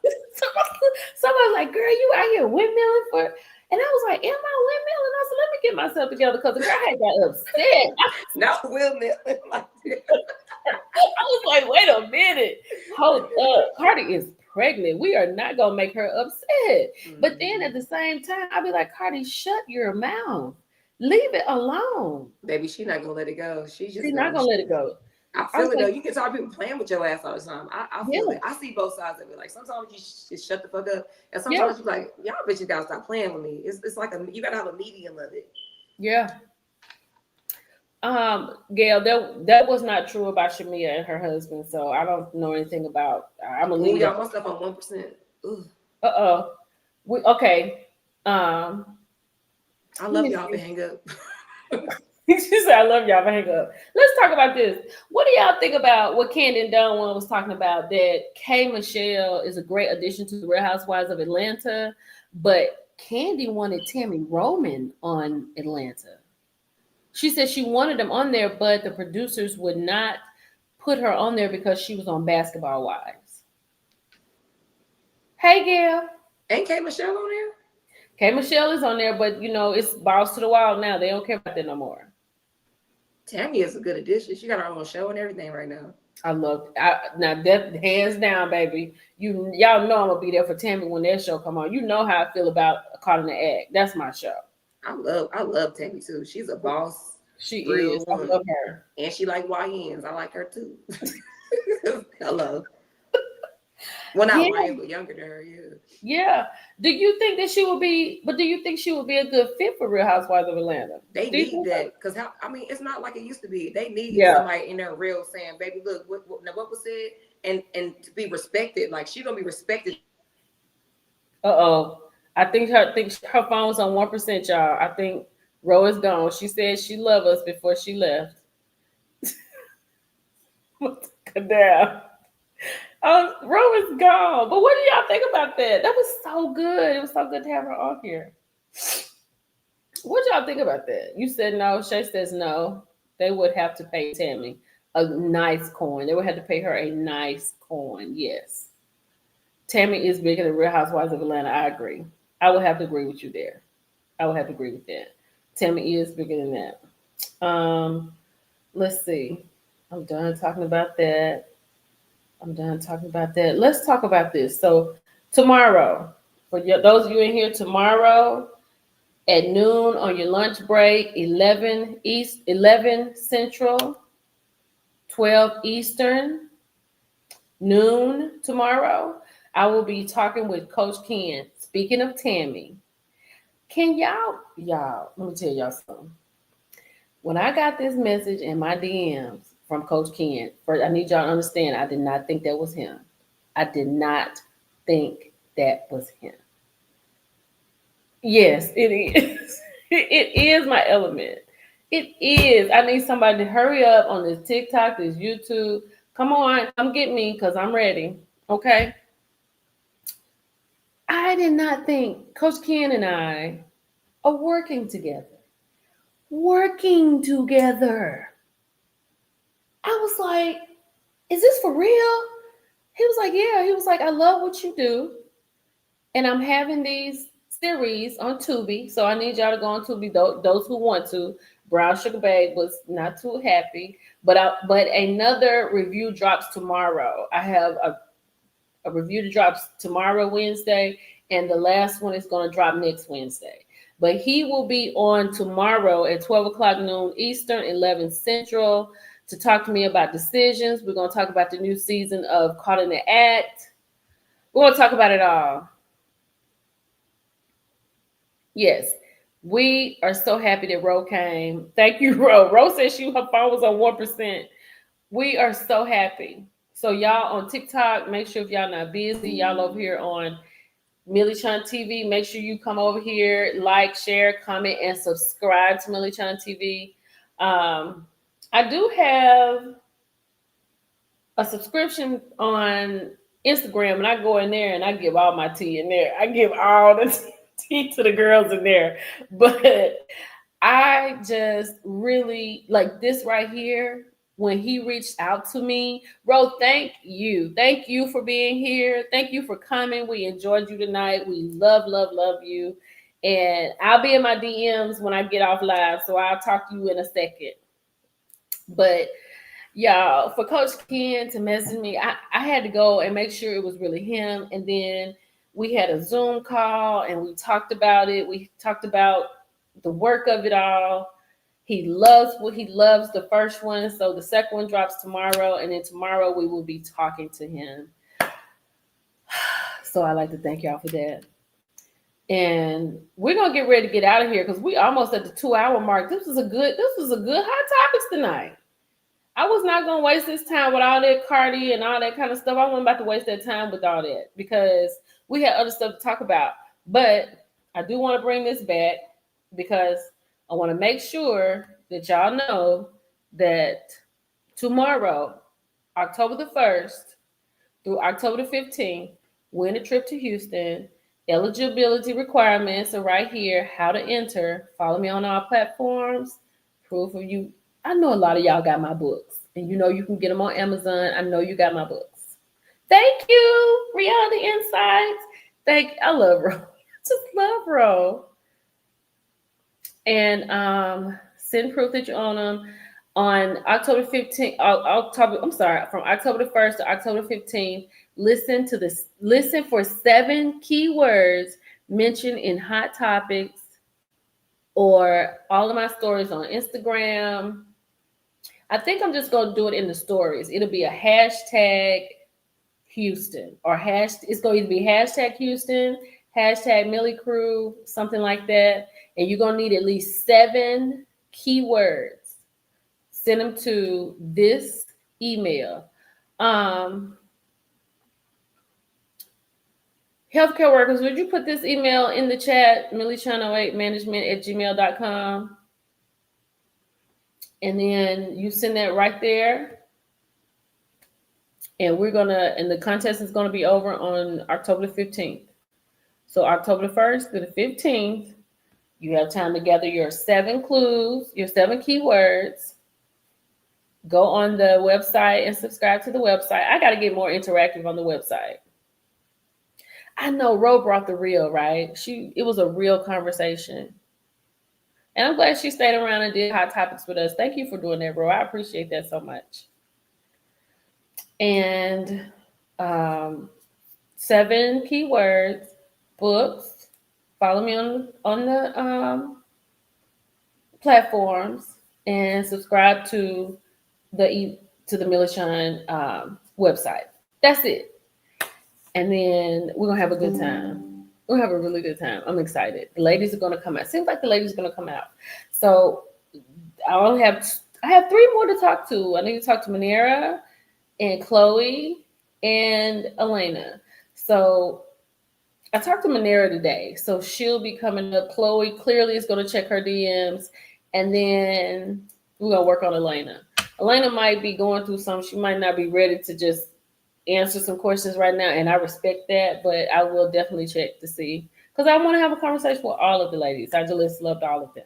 Somebody was like, girl, you out here windmilling for... And I was like, am I windmilling? I said, let me get myself together because the girl had got upset. Not windmilling like that. I was like, wait a minute. Hold up. Cardi is pregnant. We are not going to make her upset. But then at the same time, I'll be like, Cardi, shut your mouth. Leave it alone. Baby, she's not gonna let it go. She's not gonna let it go. I feel it though. You can talk to people playing with your ass all the time. I feel it. I see both sides of it. Like sometimes you just shut the fuck up, and sometimes you're like, y'all bitches gotta stop playing with me. It's like you gotta have a medium of it. Yeah. Gail, that was not true about Shamia and her husband, so I don't know anything about. I'm gonna leave y'all my stuff on 1%. Okay. I love y'all to hang up. She said, I love y'all to hang up. Let's talk about this. What do y'all think about what Candy Dunn was talking about? That K. Michelle is a great addition to the Real Housewives of Atlanta, but Candy wanted Tammy Roman on Atlanta. She said she wanted them on there, but the producers would not put her on there because she was on Basketball Wives. Hey, Gail. Ain't K. Michelle on there? K. Michelle is on there, but it's balls to the wall now. They don't care about that no more. Tammy is a good addition. She got her own show and everything right now. I love now that hands down, baby. Y'all know I'm gonna be there for Tammy when that show come on. You know how I feel about Caught in the Act. That's my show. I love Tammy too. She's a boss. She is. I love her. And she like YNs. I like her too. Hello. Well, not YN, but younger than her, yeah. Yeah. Do you think that she would be? But do you think she would be a good fit for Real Housewives of Atlanta? They need that because it's not like it used to be. They need somebody in there real saying, "Baby, look, what was said," and to be respected. Like she's gonna be respected. I think her phone's on 1%, y'all. I think Ro is gone. She said she loved us before she left. Down. Ro is gone. But what do y'all think about that? That was so good. It was so good to have her on here. What y'all think about that? You said no. Shay says no. They would have to pay Tammy a nice coin. They would have to pay her a nice coin. Yes. Tammy is bigger than Real Housewives of Atlanta. I agree. I would have to agree with you there. I would have to agree with that. Tammy is bigger than that. Let's see. I'm done talking about that. Let's talk about this. So tomorrow, those of you in here tomorrow at noon on your lunch break, 11 Central, 12 Eastern, noon tomorrow, I will be talking with Coach Ken. Speaking of Tammy, can y'all, let me tell y'all something. When I got this message in my DMs from Coach Ken, first, I need y'all to understand, I did not think that was him. I did not think that was him. Yes, it is. It is my element. It is. I need somebody to hurry up on this TikTok, this YouTube. Come on, come get me because I'm ready. Okay. I did not think Coach Ken and I are working together. Working together. I was like, is this for real? He was like, yeah. He was like, I love what you do. And I'm having these series on Tubi. So I need y'all to go on Tubi, those who want to. Brown Sugar Bag was not too happy. But another review drops tomorrow. I have a review that drops tomorrow, Wednesday. And the last one is going to drop next Wednesday. But he will be on tomorrow at 12 o'clock noon Eastern, 11 Central, to talk to me about decisions. We're going to talk about the new season of Caught in the Act. We're going to talk about it all. Yes, we are so happy that Ro came. Thank you, Ro. Ro said her phone was on 1%. We are so happy. So y'all on TikTok, make sure if y'all not busy, y'all over here on Millie Chun TV, make sure you come over here, like, share, comment, and subscribe to Millie Chun TV. I do have a subscription on Instagram, and I go in there and I give all my tea in there. I give all the tea to the girls in there. But I just really like this right here. When he reached out to me, Ro, thank you. Thank you for being here. Thank you for coming. We enjoyed you tonight. We love, love, love you. And I'll be in my DMs when I get off live, so I'll talk to you in a second. But y'all, for Coach Ken to message me, I had to go and make sure it was really him. And then we had a Zoom call and we talked about it. We talked about the work of it all. He loves the first one. So the second one drops tomorrow. And then tomorrow we will be talking to him. So I'd like to thank y'all for that. And we're going to get ready to get out of here because we almost at the 2-hour mark. This was a good hot topics tonight. I was not going to waste this time with all that Cardi and all that kind of stuff. I wasn't about to waste that time with all that because we had other stuff to talk about. But I do want to bring this back because I want to make sure that y'all know that tomorrow, October the 1st through October the 15th, win a trip to Houston. Eligibility requirements are right here. How to enter. Follow me on all platforms. Proof of you. I know a lot of y'all got my books. And you know you can get them on Amazon. I know you got my books. Thank you, Reality Insights. I love Ro. Just love Ro. And send proof that you own them on October 15th. From October the 1st to October 15th. Listen for 7 keywords mentioned in Hot Topics or all of my stories on Instagram. I think I'm just going to do it in the stories. It'll be a hashtag Houston or it's going to either be hashtag Houston, hashtag Millie Crew, something like that. And you're going to need at least 7 keywords. Send them to this email. Healthcare workers, would you put this email in the chat? MillieChun08management@gmail.com. And then you send that right there. And the contest is going to be over on October the 15th. So October the 1st to the 15th, you have time to gather your 7 clues, your 7 keywords. Go on the website and subscribe to the website. I got to get more interactive on the website. I know Ro brought the real, right? It was a real conversation. And I'm glad she stayed around and did Hot Topics with us. Thank you for doing that, bro. I appreciate that so much. And 7 keywords, books. Follow me on the platforms and subscribe to the Millie Shine website. That's it. And then we're gonna have a good time. We're gonna have a really good time. I'm excited. The ladies are gonna come out. Seems like the ladies are gonna come out. So I have three more to talk to. I need to talk to Manera and Chloe and Elena. So I talked to Manera today, so she'll be coming up. Chloe clearly is going to check her DMs, and then we're going to work on Elena. Elena might be going through something. She might not be ready to just answer some questions right now, and I respect that, but I will definitely check to see, because I want to have a conversation with all of the ladies. I just loved all of them.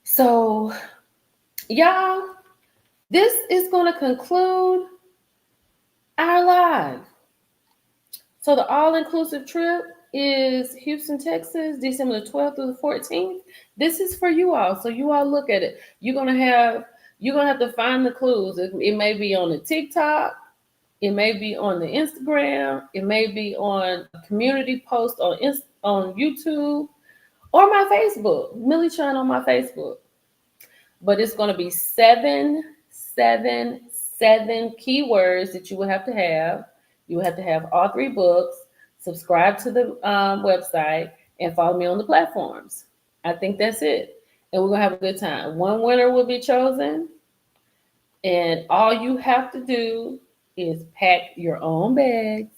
So, y'all, this is going to conclude our live. So the all-inclusive trip is Houston, Texas, December the 12th through the 14th. This is for you all. So you all look at it. You're gonna have to find the clues. It may be on the TikTok, it may be on the Instagram, it may be on a community post on YouTube or my Facebook, Millie Shine on my Facebook. But it's gonna be seven keywords that you will have to have. You have to have all three books, subscribe to the website, and follow me on the platforms. I think that's it. And we're going to have a good time. One winner will be chosen. And all you have to do is pack your own bags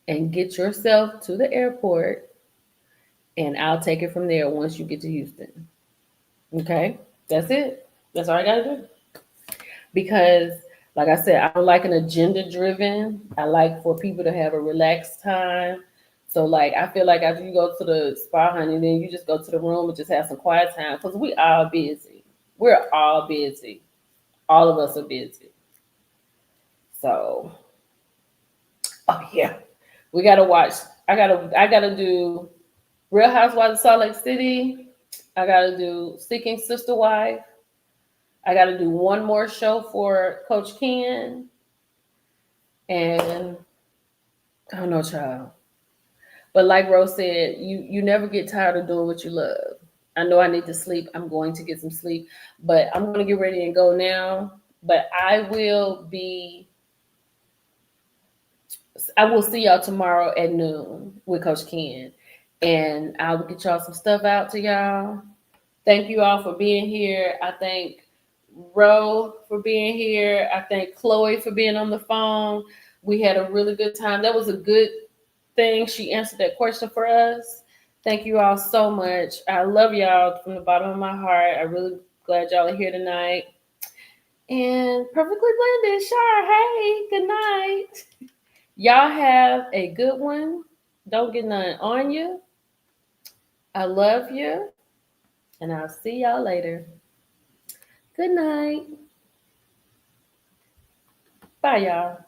and get yourself to the airport. And I'll take it from there once you get to Houston. Okay? That's it. That's all I got to do. Because like I said, I don't like an agenda driven. I like for people to have a relaxed time. So like, I feel like after you go to the spa, honey, then you just go to the room and just have some quiet time, because we all busy. We're all busy. All of us are busy. So, oh yeah, we gotta watch. I gotta do Real Housewives of Salt Lake City. I gotta do Seeking Sister Wife. I got to do one more show for Coach Ken. And I don't know, child. But like Rose said, you never get tired of doing what you love. I know I need to sleep. I'm going to get some sleep. But I'm going to get ready and go now. But I will see y'all tomorrow at noon with Coach Ken. And I'll get y'all some stuff out to y'all. Thank you all for being here. I thank Ro for being here. I thank Chloe for being on the phone. We had a really good time. That was a good thing. She answered that question for us. Thank you all so much. I love y'all from the bottom of my heart. I'm really glad y'all are here tonight. And Perfectly Blended, sure. Hey, good night. Y'all have a good one. Don't get none on you. I love you. And I'll see y'all later. Good night. Bye, y'all.